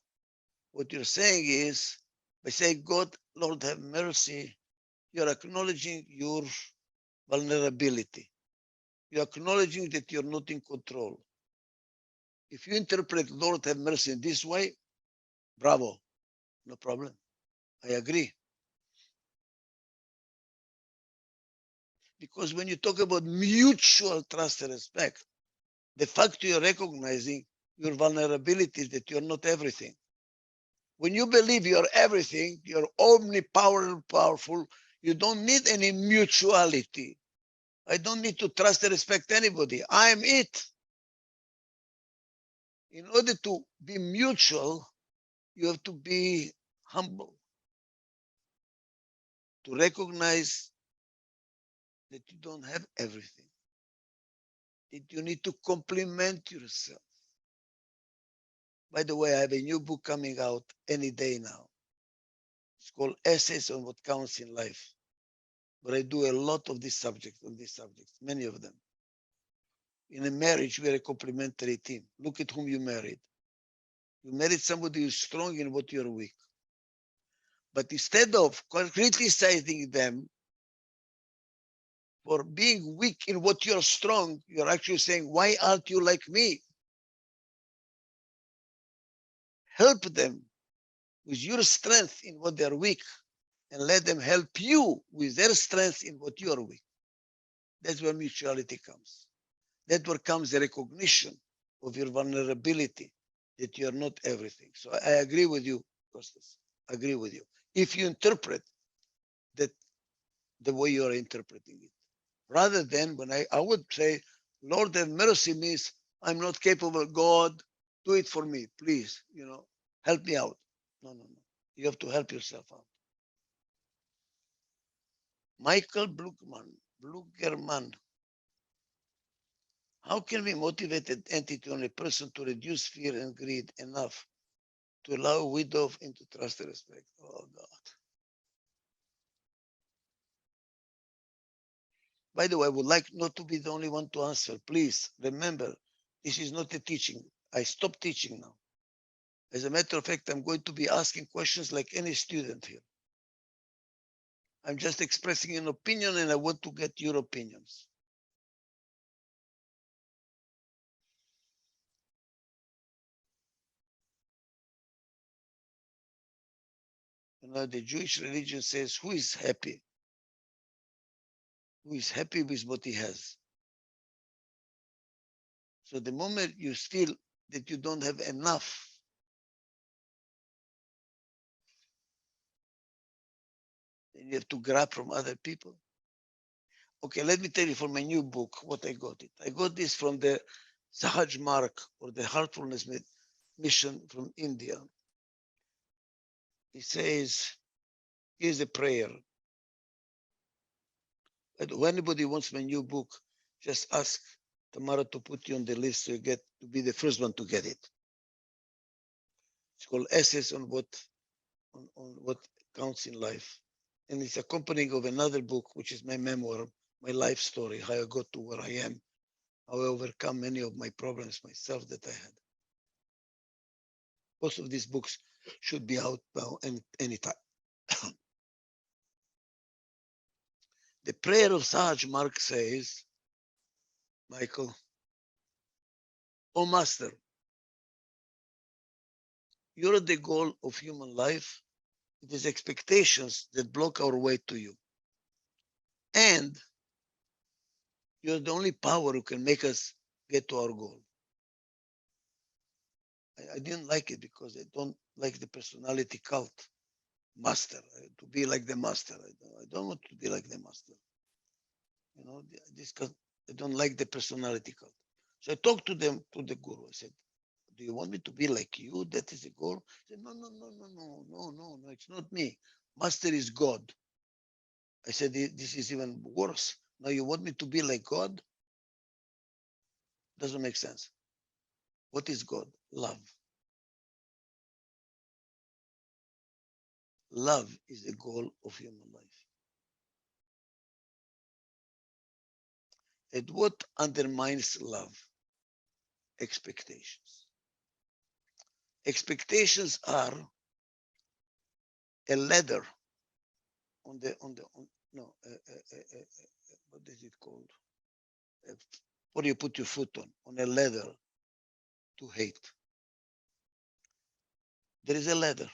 What you're saying is, by saying, God, Lord have mercy, you're acknowledging your vulnerability. You're acknowledging that you're not in control. If you interpret Lord have mercy in this way, bravo, no problem. I agree. Because when you talk about mutual trust and respect, the fact you're recognizing your vulnerabilities, that you're not everything. When you believe you're everything, you're powerful, you don't need any mutuality. I don't need to trust and respect anybody. I am it. In order to be mutual, you have to be humble, to recognize that you don't have everything, that you need to complement yourself. By the way, I have a new book coming out any day now. It's called Essays on What Counts in Life. But I do a lot of these subjects, many of them. In a marriage, we are a complementary team. Look at whom you married. You married somebody who's strong in what you're weak. But instead of criticizing them for being weak in what you're strong, you're actually saying, why aren't you like me? Help them with your strength in what they're weak and let them help you with their strength in what you are weak. That's where mutuality comes. That's where comes the recognition of your vulnerability, that you're not everything. So I agree with you, Costas. I agree with you. If you interpret that the way you are interpreting it, rather than when I would say, Lord have mercy means I'm not capable. God, do it for me, please. Help me out. No. You have to help yourself out. Michael Blugerman. How can we motivate an entity on a person to reduce fear and greed enough to allow a widow into trust and respect? Oh, God. By the way, I would like not to be the only one to answer. Please remember, this is not a teaching. I stopped teaching now. As a matter of fact, I'm going to be asking questions like any student here. I'm just expressing an opinion and I want to get your opinions. You know, the Jewish religion says, who is happy? Who is happy with what he has? So the moment you feel that you don't have enough, then you have to grab from other people. Okay, let me tell you from my new book what I got it. I got this from the Sahaj Mark, or the Heartfulness Mission from India. He says, here's a prayer. When anybody wants my new book, just ask Tamara to put you on the list so you get to be the first one to get it. It's called Essays on what counts in life. And it's accompanying of another book, which is my memoir, my life story, how I got to where I am, how I overcome many of my problems myself that I had. Both of these books should be out now any time. The prayer of Sahaj Mark says, Michael, oh Master, you're the goal of human life. It is expectations that block our way to you. And you're the only power who can make us get to our goal. I didn't like it because I don't like the personality cult. Master, to be like the master. I don't want to be like the master. You know, this I don't like the personality cult. So I talked to them, to the guru. I said, do you want me to be like you? That is a goal? He said, no, it's not me. Master is God. I said, this is even worse. Now you want me to be like God? Doesn't make sense. What is God? Love. Love is the goal of human life. And what undermines love? Expectations. Expectations are a ladder on the no what is it called? What do you put your foot on a ladder to hate? There is a ladder.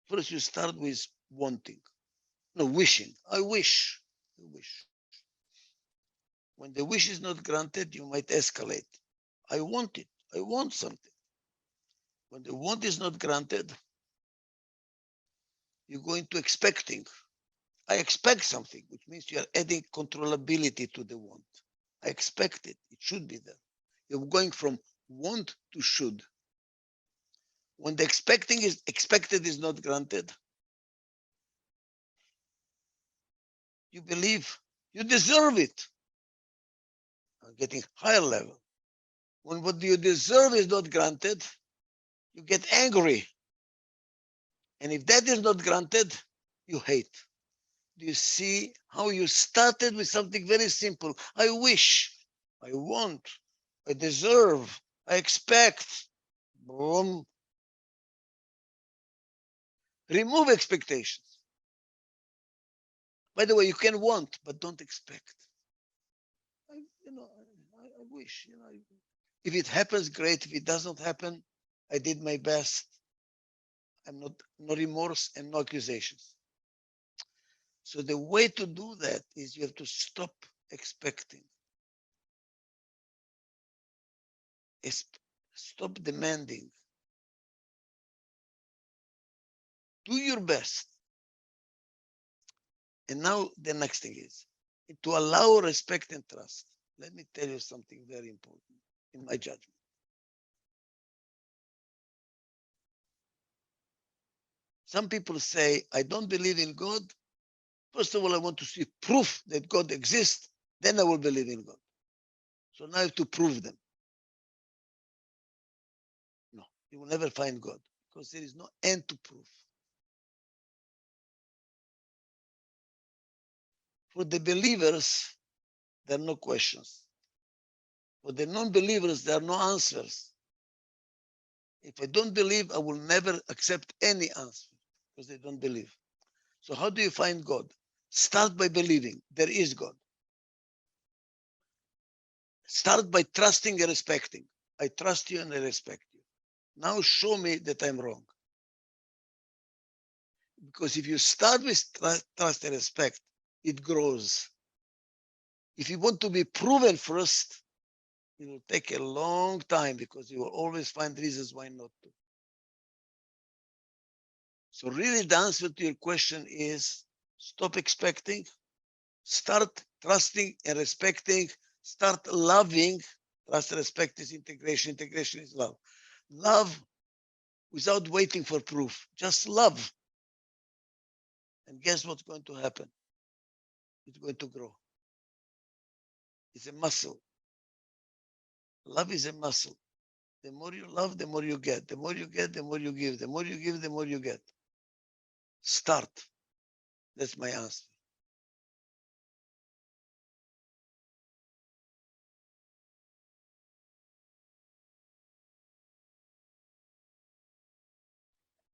First, you start with wanting, no, wishing. I wish. I wish. When the wish is not granted, you might escalate. I want it. I want something. When the want is not granted, you go into expecting. I expect something, which means you are adding controllability to the want. I expect it. It should be there. You're going from want to should. When the expected is not granted, you believe you deserve it. I'm getting higher level. When what you deserve is not granted, you get angry. And if that is not granted, you hate. Do you see how you started with something very simple? I wish, I want, I deserve, I expect. Boom. Remove expectations. By the way, you can want, but don't expect. I wish, if it happens, great. If it doesn't happen, I did my best. I'm not, no remorse and no accusations. So the way to do that is you have to stop expecting. Stop demanding. Do your best. And now the next thing is to allow respect and trust. Let me tell you something very important in my judgment. Some people say, I don't believe in God. First of all, I want to see proof that God exists. Then I will believe in God. So now I have to prove them. No, you will never find God because there is no end to proof. For the believers, there are no questions. For the non-believers, there are no answers. If I don't believe, I will never accept any answer because they don't believe. So how do you find God? Start by believing there is God. Start by trusting and respecting. I trust you and I respect you. Now show me that I'm wrong. Because if you start with trust and respect, it grows. If you want to be proven first, it will take a long time because you will always find reasons why not to. So really the answer to your question is stop expecting, start trusting and respecting, start loving. Trust and respect is integration. Integration is love. Love without waiting for proof. Just love. And guess what's going to happen? It's going to grow. It's a muscle. Love is a muscle. The more you love, the more you get. The more you get, the more you give. The more you give, the more you get. Start. That's my answer.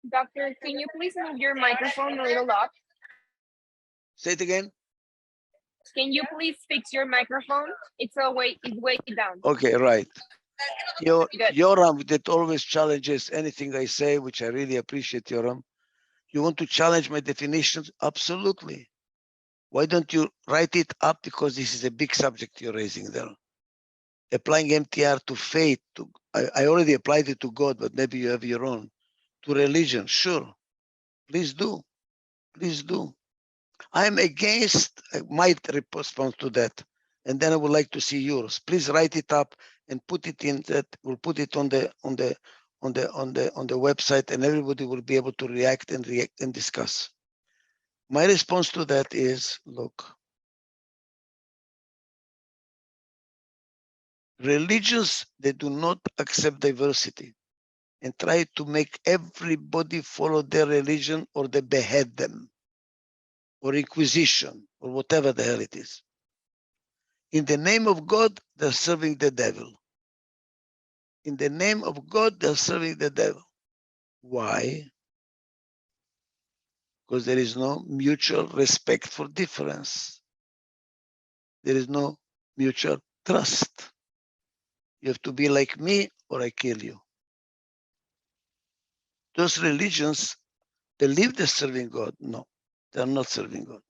Doctor, can you please move your microphone a little up? Say it again. Can you please fix your microphone? It's way down. Okay, right. Good. Yoram, that always challenges anything I say, which I really appreciate, Yoram. You want to challenge my definitions? Absolutely. Why don't you write it up? Because this is a big subject you're raising there. Applying MTR to faith, I already applied it to God, but maybe you have your own. To religion, sure. Please do. Please do. I'm against my response to that. And then I would like to see yours. Please write it up and put it in that. We'll put it on the website, and everybody will be able to react and discuss. My response to that is, look, religions, they do not accept diversity and try to make everybody follow their religion, or they behead them, or inquisition, or whatever the hell it is. In the name of God, they're serving the devil. In the name of God, they're serving the devil. Why? Because there is no mutual respect for difference. There is no mutual trust. You have to be like me or I kill you. Those religions believe they're serving God. No, they're not serving God.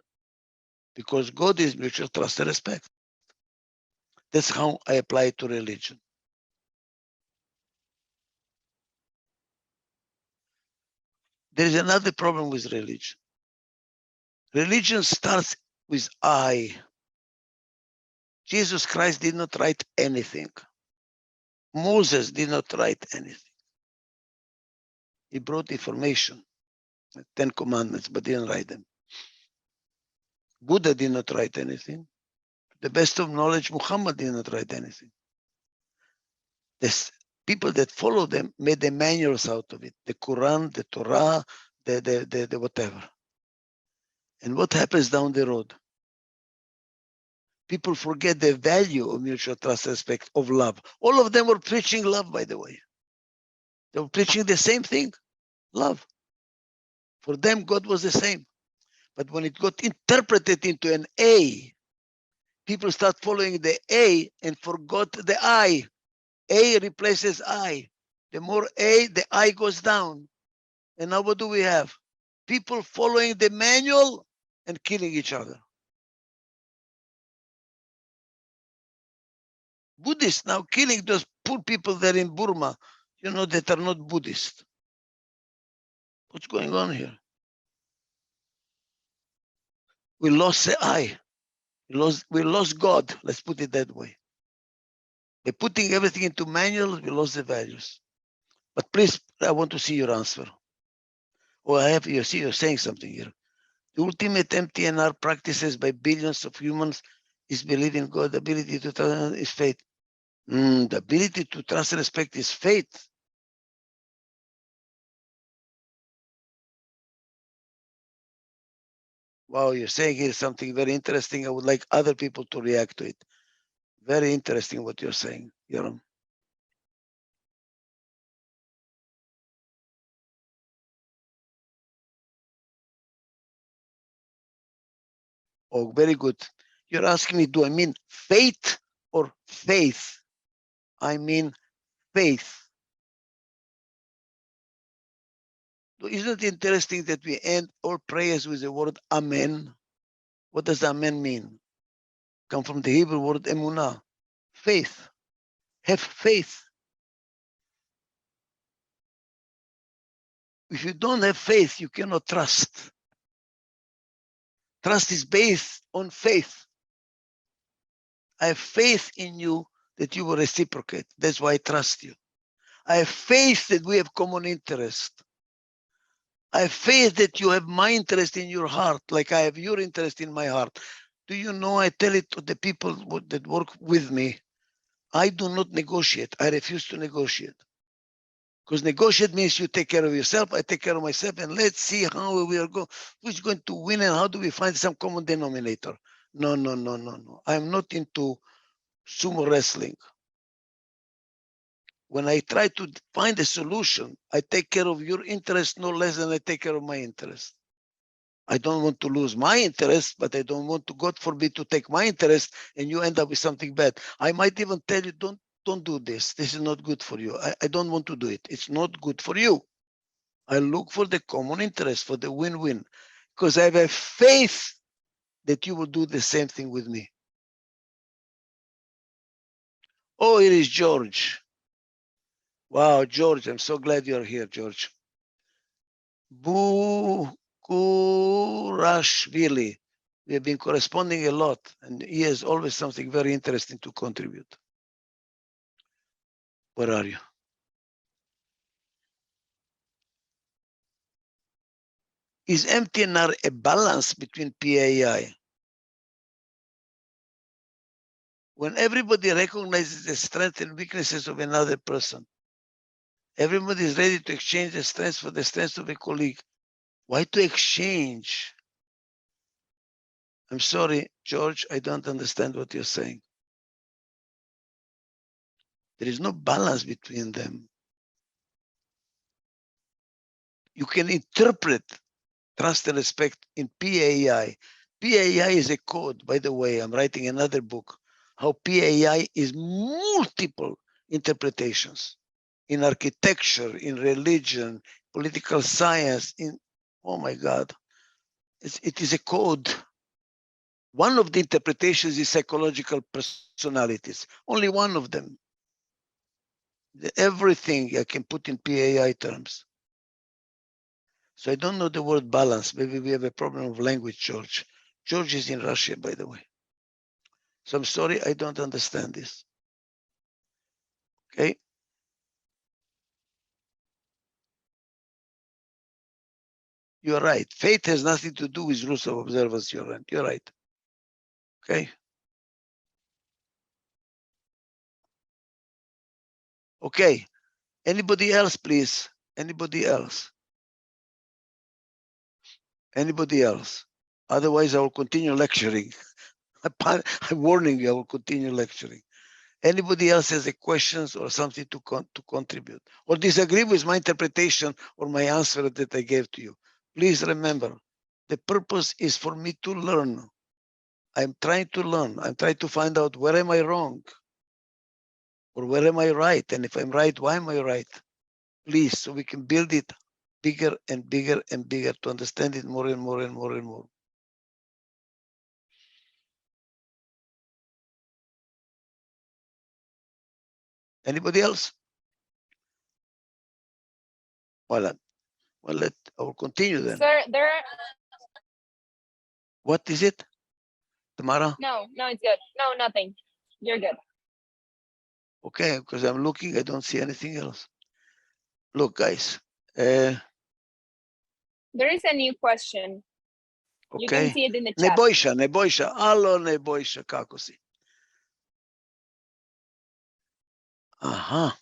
Because God is mutual trust and respect. That's how I apply it to religion. There is another problem with religion. Religion starts with I. Jesus Christ did not write anything. Moses did not write anything. He brought information, the 10 Commandments, but didn't write them. Buddha did not write anything. To the best of knowledge, Muhammad did not write anything. The people that follow them made the manuals out of it, the Quran, the Torah, the whatever. And what happens down the road? People forget the value of mutual trust, respect, of love. All of them were preaching love, by the way. They were preaching the same thing, love. For them, God was the same. But when it got interpreted into an A, people start following the A and forgot the I. A replaces I. The more A, the I goes down. And now what do we have? People following the manual and killing each other. Buddhists now killing those poor people there in Burma, that are not Buddhist. What's going on here? We lost the I. We lost God. Let's put it that way. By putting everything into manuals, we lost the values. But please, I want to see your answer. Or you see you're saying something here. The ultimate MTNR practices by billions of humans is belief in God. The ability to trust is faith. The ability to trust and respect is faith. Wow, you're saying here something very interesting. I would like other people to react to it. Very interesting what you're saying, Yoram. Oh, very good. You're asking me, do I mean faith or faith? I mean faith. Isn't it interesting that we end all prayers with the word amen? What does amen mean? Come from the Hebrew word emunah, faith. Have faith. If you don't have faith, you cannot trust. Trust is based on faith. I have faith in you that you will reciprocate. That's why I trust you. I have faith that we have common interest. I have faith that you have my interest in your heart, like I have your interest in my heart. Do you know, I tell it to the people that work with me, I do not negotiate. I refuse to negotiate. Because negotiate means you take care of yourself, I take care of myself, and let's see how we are going, who's going to win and how do we find some common denominator. No, no, no, no, no. I'm not into sumo wrestling. When I try to find a solution, I take care of your interest no less than I take care of my interest. I don't want to lose my interest, but I don't want to, God forbid, to take my interest and you end up with something bad. I might even tell you, don't do this. This is not good for you. I don't want to do it. It's not good for you. I look for the common interest, for the win-win, because I have a faith that you will do the same thing with me. Oh, here is George. Wow, George, I'm so glad you're here, George. Bukurashvili. We have been corresponding a lot, and he has always something very interesting to contribute. Where are you? Is MTNR a balance between PAI? When everybody recognizes the strengths and weaknesses of another person, everybody is ready to exchange the strengths for the strengths of a colleague. Why to exchange? I'm sorry, George, I don't understand what you're saying. There is no balance between them. You can interpret trust and respect in PAI. PAI is a code, by the way. I'm writing another book, how PAI is multiple interpretations in architecture, in religion, political science, oh my God, it is a code. One of the interpretations is psychological personalities, only one of them. Everything I can put in PAI terms. So I don't know the word balance. Maybe we have a problem of language, George. George is in Russia, by the way. So I'm sorry, I don't understand this. Okay. You're right. Faith has nothing to do with rules of observance. You're right. You're right. Okay. Okay. Anybody else, please? Anybody else? Anybody else? Otherwise, I will continue lecturing. I'm warning you, I will continue lecturing. Anybody else has a questions or something to contribute or disagree with my interpretation or my answer that I gave to you? Please remember, the purpose is for me to learn. I'm trying to learn. I'm trying to find out where am I wrong or where am I right? And if I'm right, why am I right? Please, so we can build it bigger and bigger and bigger to understand it more and more and more and more. Anybody else? Well, I will continue then. Sir, What is it, Tamara? no, it's good. No, nothing. You're good. Okay, because I'm looking, I don't see anything else. Look, guys. There is a new question. okay. You can see it in the chat. Nebojša. Alo, Nebojša, kako si? Aha.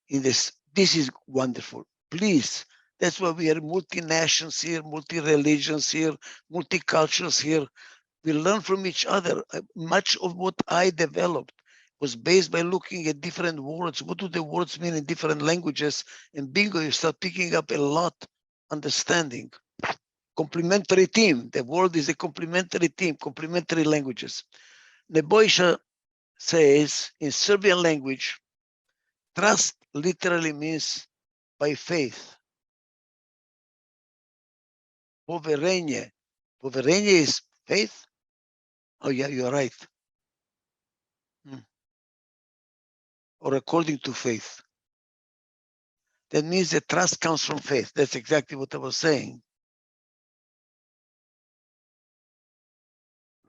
This is wonderful. Please, that's why we are multinations here, multi-religions here, multicultures here. We learn from each other. Much of what I developed was based by looking at different words. What do the words mean in different languages? And bingo, you start picking up a lot, understanding. complementary team. The world is a complementary team, complementary languages. Nebojša says in Serbian language, trust literally means by faith. Poverenje. Poverenje is faith? Oh yeah, you're right. Or according to faith. That means that trust comes from faith. That's exactly what I was saying.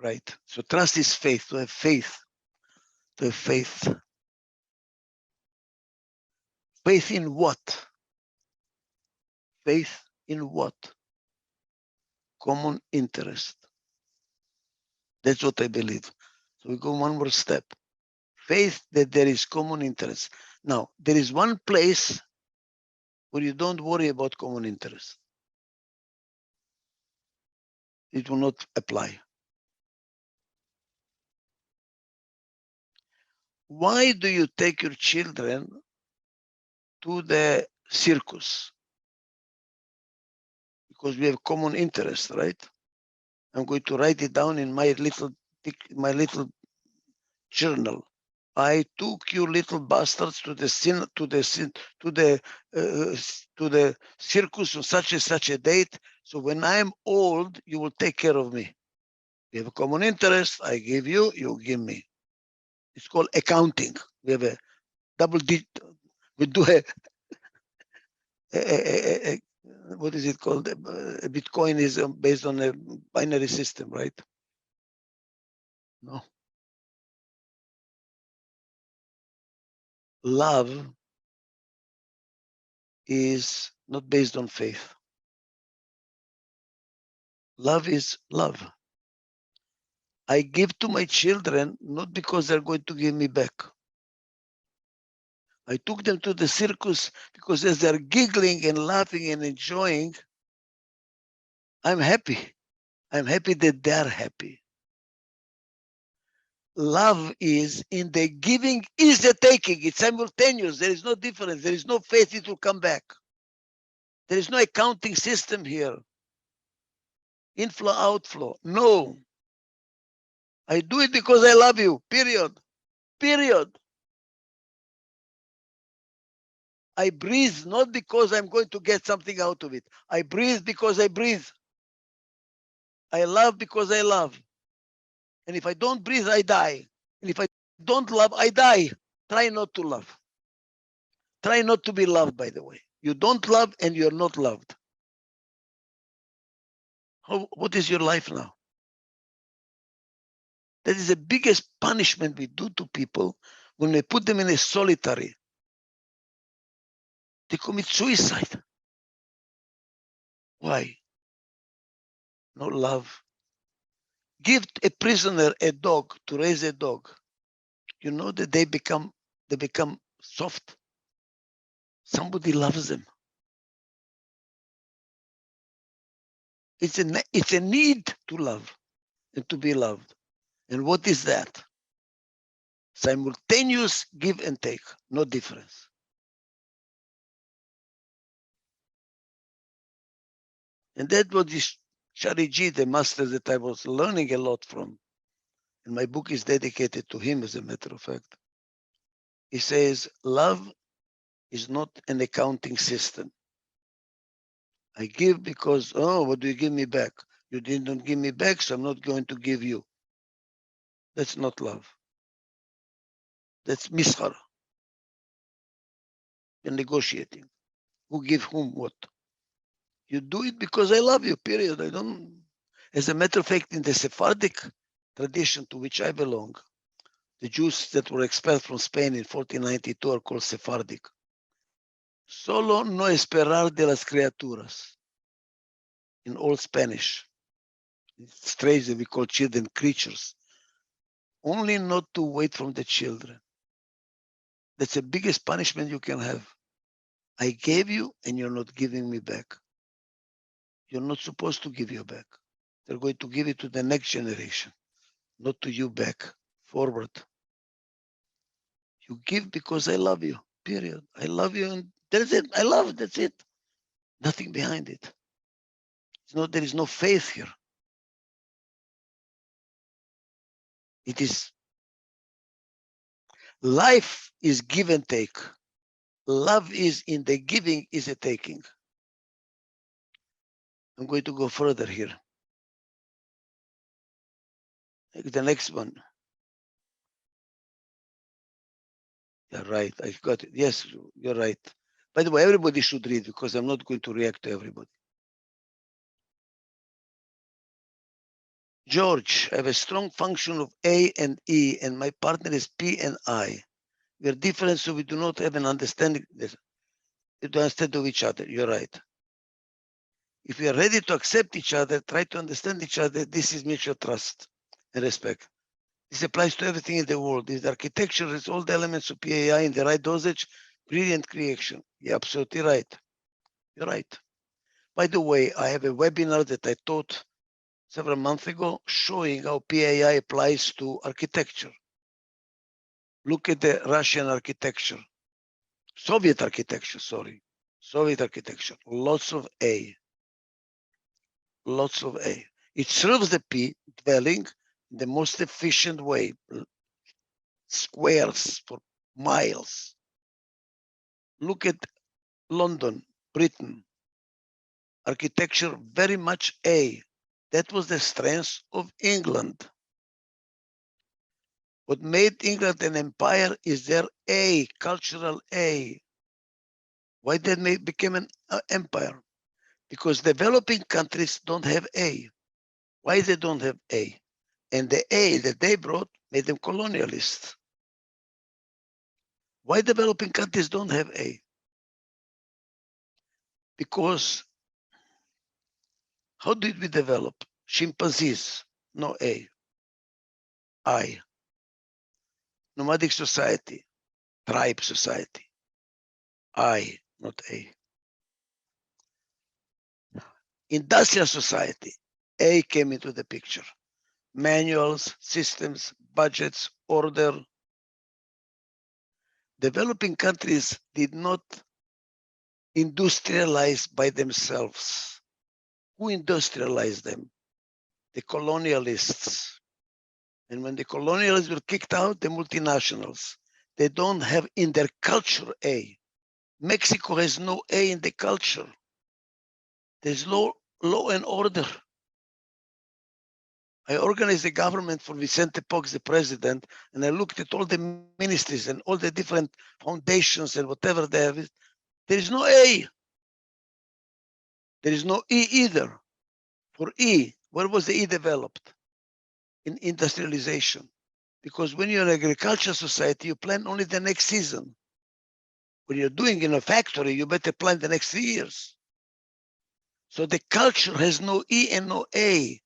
Right. So trust is faith, to have faith. To have faith. Faith in what? Faith in what? Common interest. That's what I believe. So we go one more step. Faith that there is common interest. Now, there is one place where you don't worry about common interest. It will not apply. Why do you take your children to the circus? Because we have common interest, right? I'm going to write it down in my little journal. I took you little bastards to the circus on such and such a date. So when I'm old, you will take care of me. We have a common interest. I give you, you give me. It's called accounting. We have a double digit. We do a what is it called? Bitcoin is based on a binary system, right? No. Love is not based on faith. Love is love. I give to my children not because they're going to give me back. I took them to the circus because as they're giggling and laughing and enjoying, I'm happy. I'm happy that they're happy. Love is in the giving is the taking. It's simultaneous. There is no difference. There is no faith it will come back. There is no accounting system here. Inflow, outflow. No. I do it because I love you. Period. Period. I breathe not because I'm going to get something out of it. I breathe because I breathe. I love because I love. And if I don't breathe, I die. And if I don't love, I die. Try not to love. Try not to be loved, by the way. You don't love and you're not loved. What is your life now? That is the biggest punishment we do to people when we put them in a solitary. They commit suicide. Why? No love. Give a prisoner a dog to raise a dog. You know that they become soft. Somebody loves them. It's a need to love and to be loved. And what is that? Simultaneous give and take, no difference. And that was this Shariji, the master that I was learning a lot from. And my book is dedicated to him, as a matter of fact. He says, love is not an accounting system. I give because, oh, what do you give me back? You didn't give me back, so I'm not going to give you. That's not love. That's mishar. You're negotiating. Who give whom what? You do it because I love you, period. I don't. As a matter of fact, in the Sephardic tradition to which I belong, the Jews that were expelled from Spain in 1492 are called Sephardic. Solo no esperar de las criaturas. In Old Spanish. It's strange that we call children creatures. Only not to wait from the children. That's the biggest punishment you can have. I gave you and you're not giving me back. You're not supposed to give you back. They're going to give it to the next generation, not to you back, forward. You give because I love you, period. I love you and that's it. I love it, that's it. Nothing behind it. There is no faith here. It is life is give and take. Love is in the giving is a taking. I'm going to go further here. The next one. You're right. I got it. Yes, you're right. By the way, everybody should read because I'm not going to react to everybody. George, I have a strong function of A and E, and my partner is P and I. We are different, so we do not have an understanding. To understand of each other. You're right. If we are ready to accept each other, try to understand each other, this is mutual trust and respect. This applies to everything in the world. If the architecture has all the elements of PAI in the right dosage, brilliant creation. You're absolutely right. You're right. By the way, I have a webinar that I taught several months ago showing how PAI applies to architecture. Look at the Russian architecture, Soviet architecture, sorry. Soviet architecture, lots of A. Lots of A. It serves the P dwelling in the most efficient way, squares for miles. Look at London, Britain, architecture very much A. That was the strength of England. What made England an empire is their A, cultural A. Why they became an empire? Because developing countries don't have A. Why they don't have A? And the A that they brought made them colonialists. Why developing countries don't have A? Because how did we develop? Chimpanzees, no A. I. Nomadic society, tribe society. I, not A. Industrial society, A came into the picture. Manuals, systems, budgets, order. Developing countries did not industrialize by themselves. Who industrialized them? The colonialists. And when the colonialists were kicked out, the multinationals, they don't have in their culture A. Mexico has no A in the culture. There's law and order. I organized the government for Vicente Fox, the president, and I looked at all the ministries and all the different foundations and whatever they have. There is no A. There is no E either. For E, where was the E developed? In industrialization. Because when you're an agricultural society, you plan only the next season. When you're doing in a factory, you better plan the next 3 years. So the culture has no E and no A.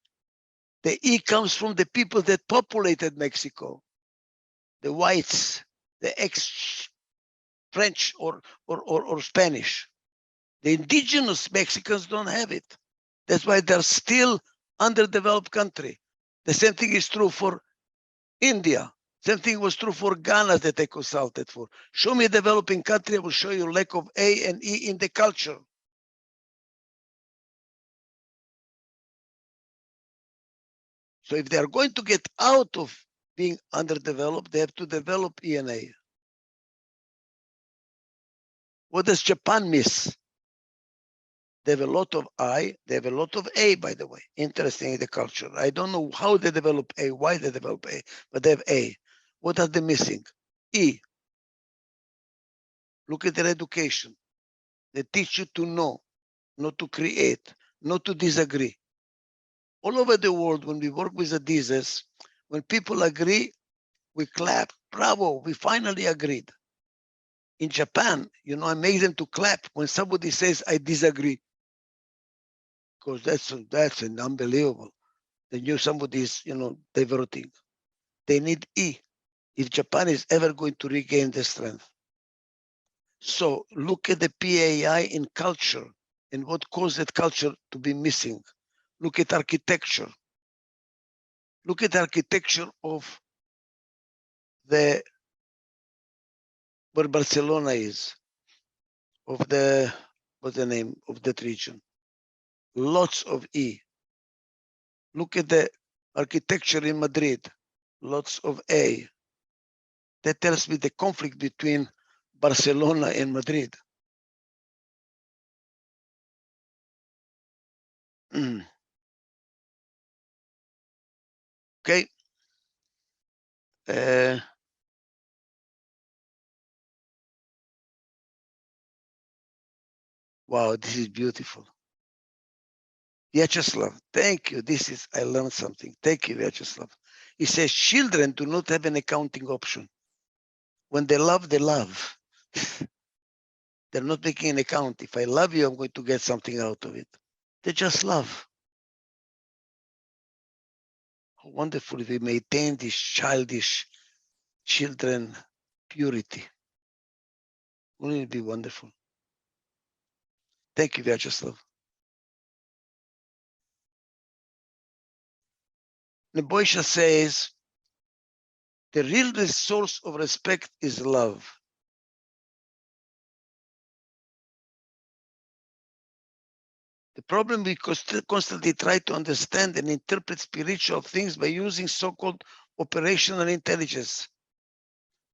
The E comes from the people that populated Mexico, the whites, the ex-French or Spanish. The indigenous Mexicans don't have it. That's why they're still underdeveloped country. The same thing is true for India. Same thing was true for Ghana that I consulted for. Show me a developing country, I will show you lack of A and E in the culture. So if they are going to get out of being underdeveloped, they have to develop E and A. What does Japan miss? They have a lot of I, they have a lot of A, by the way. Interesting in the culture. I don't know how they develop A, why they develop A, but they have A. What are they missing? E. Look at their education. They teach you to know, not to create, not to disagree. All over the world, when we work with Adizes, when people agree, we clap. Bravo, we finally agreed. In Japan, I make them to clap when somebody says, I disagree. Because that's an unbelievable. They knew somebody is, diverting. They need E if Japan is ever going to regain the strength. So look at the PAI in culture and what caused that culture to be missing. Look at architecture. Look at the architecture of where Barcelona is, what's the name of that region? lots of E. Look at the architecture in Madrid, lots of A. That tells me the conflict between Barcelona and Madrid. Okay. Wow, this is beautiful. Vyacheslav, thank you. I learned something. Thank you, Vyacheslav. He says children do not have an accounting option. When they love, they love. They're not making an account. If I love you, I'm going to get something out of it. They just love. How wonderful if we maintain this childish children purity. Wouldn't it be wonderful? Thank you, Vyacheslav. Neboisha says, the real source of respect is love. The problem we constantly try to understand and interpret spiritual things by using so-called operational intelligence.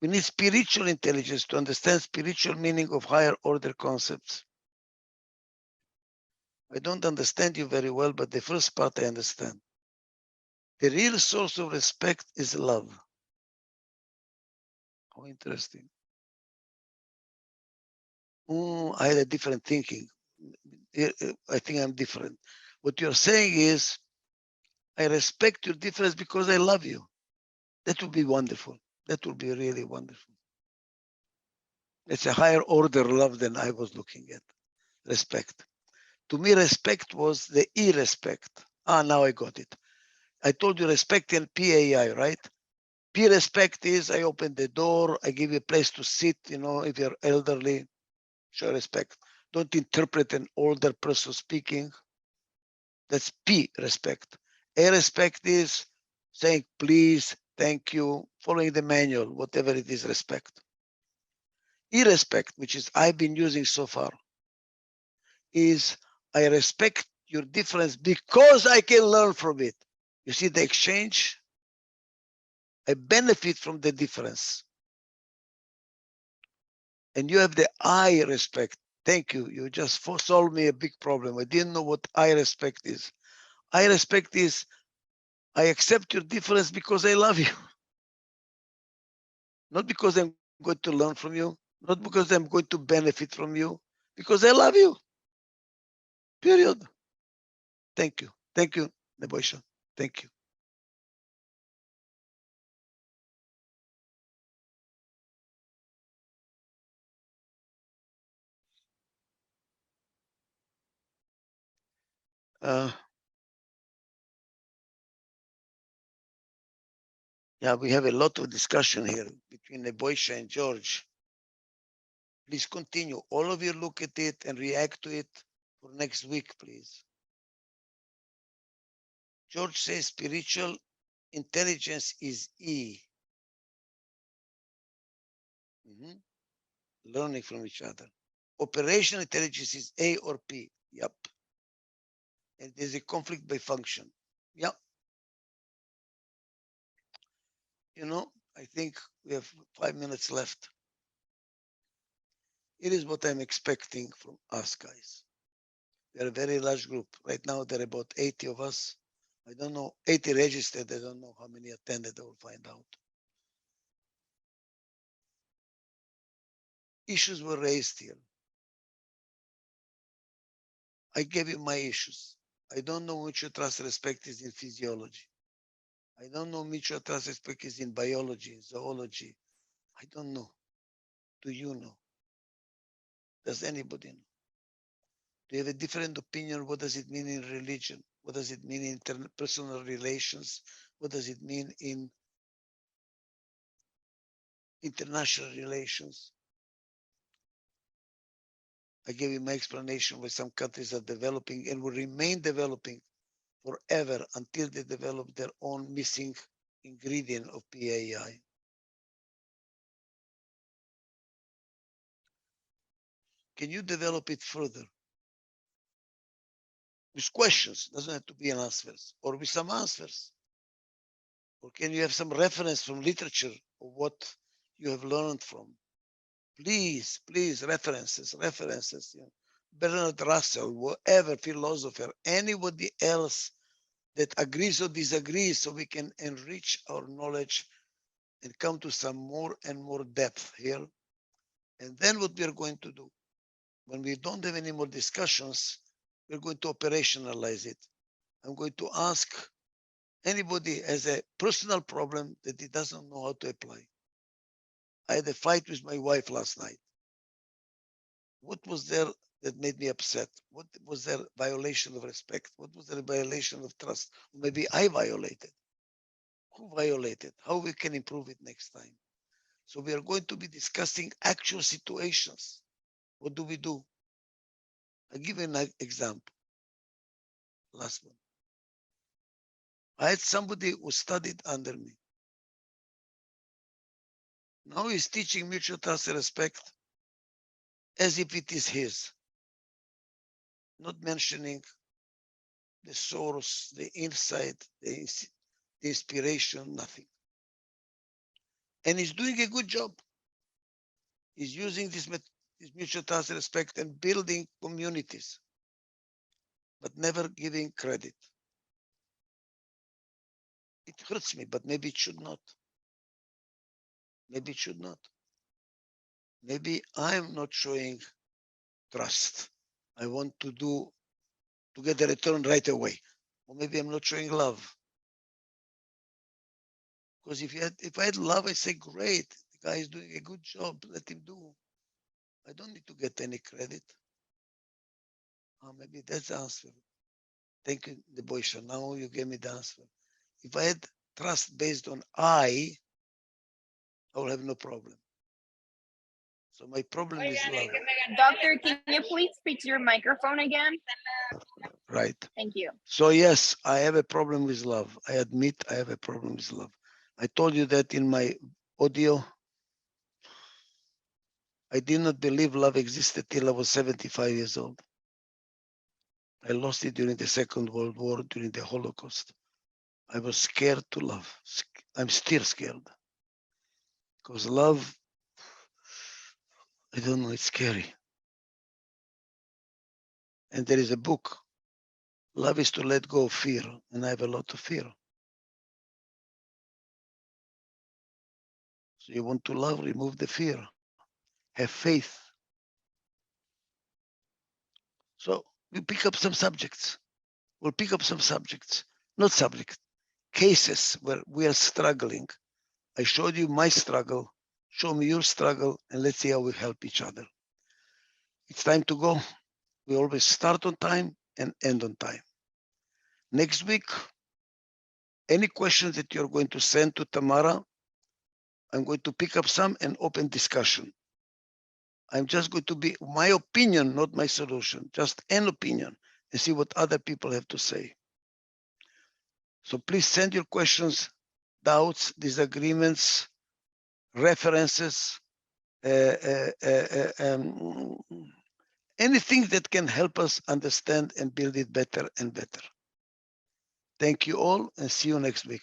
We need spiritual intelligence to understand spiritual meaning of higher order concepts. I don't understand you very well, but the first part I understand. The real source of respect is love. How interesting. I had a different thinking. I think I'm different. What you're saying is, I respect your difference because I love you. That would be wonderful. That would be really wonderful. It's a higher order love than I was looking at. Respect. To me, respect was the irrespect. Now I got it. I told you respect and PAI, right? P respect is I open the door, I give you a place to sit, if you're elderly, show respect. Don't interpret an older person speaking. That's P respect. A respect is saying please, thank you, following the manual, whatever it is, respect. Irrespect, which is I've been using so far, is I respect your difference because I can learn from it. You see the exchange? I benefit from the difference. And you have the I respect. Thank you. You just solved me a big problem. I didn't know what I respect is. I respect is I accept your difference because I love you. Not because I'm going to learn from you, not because I'm going to benefit from you, because I love you. Period. Thank you. Thank you, Neboisha. Thank you. Yeah, we have a lot of discussion here between Neboisha and George. Please continue. All of you look at it and react to it for next week, please. George says spiritual intelligence is E. Learning from each other. Operational intelligence is A or P. Yep. And there's a conflict by function. Yep. I think we have 5 minutes left. It is what I'm expecting from us guys. We are a very large group. Right now, there are about 80 of us. I don't know, 80 registered. I don't know how many attended. I will find out. Issues were raised here. I gave you my issues. I don't know mutual trust respect is in physiology. I don't know mutual trust respect is in biology, in zoology. I don't know. Do you know? Does anybody know? Do you have a different opinion? What does it mean in religion? What does it mean in interpersonal relations? What does it mean in international relations? I gave you my explanation why some countries are developing and will remain developing forever until they develop their own missing ingredient of PAI. Can you develop it further? with questions, doesn't have to be an answers, or with some answers. Or can you have some reference from literature of what you have learned from? Please, please, references. You know. Bernard Russell, whatever philosopher, anybody else that agrees or disagrees, so we can enrich our knowledge and come to some more and more depth here. And then what we are going to do, when we don't have any more discussions, we're going to operationalize it. I'm going to ask anybody has a personal problem that he doesn't know how to apply. I had a fight with my wife last night. What was there that made me upset? What was there violation of respect? What was there violation of trust? Or maybe I violated. Who violated? How we can improve it next time? So we are going to be discussing actual situations. What do we do? I give you an example. Last one. I had somebody who studied under me. Now he's teaching mutual trust and respect as if it is his, not mentioning the source, the insight, the inspiration, nothing. And he's doing a good job. He's using this mutual trust and respect and building communities, but never giving credit. It hurts me, but maybe it should not. Maybe it should not. Maybe I'm not showing trust. I want to get a return right away. Or maybe I'm not showing love. Because if I had love, I'd say, great, the guy is doing a good job, let him do. I don't need to get any credit. Maybe that's the answer. Thank you, the boy. Now you gave me the answer. If I had trust based on I will have no problem. So my problem is love. Doctor, can you please fix your microphone again? Right. Thank you. So yes, I have a problem with love. I admit I have a problem with love. I told you that in my audio. I did not believe love existed till I was 75 years old. I lost it during the Second World War, during the Holocaust. I was scared to love. I'm still scared. Because love, I don't know, it's scary. And there is a book, Love is to Let Go of Fear, and I have a lot of fear. So you want to love, remove the fear. Have faith. So we pick up some subjects. We'll pick up some subjects, not subjects, cases where we are struggling. I showed you my struggle, show me your struggle, and let's see how we help each other. It's time to go. We always start on time and end on time. Next week, any questions that you're going to send to Tamara, I'm going to pick up some and open discussion. I'm just going to be my opinion, not my solution, just an opinion, and see what other people have to say. So please send your questions, doubts, disagreements, references, anything that can help us understand and build it better and better. Thank you all and see you next week.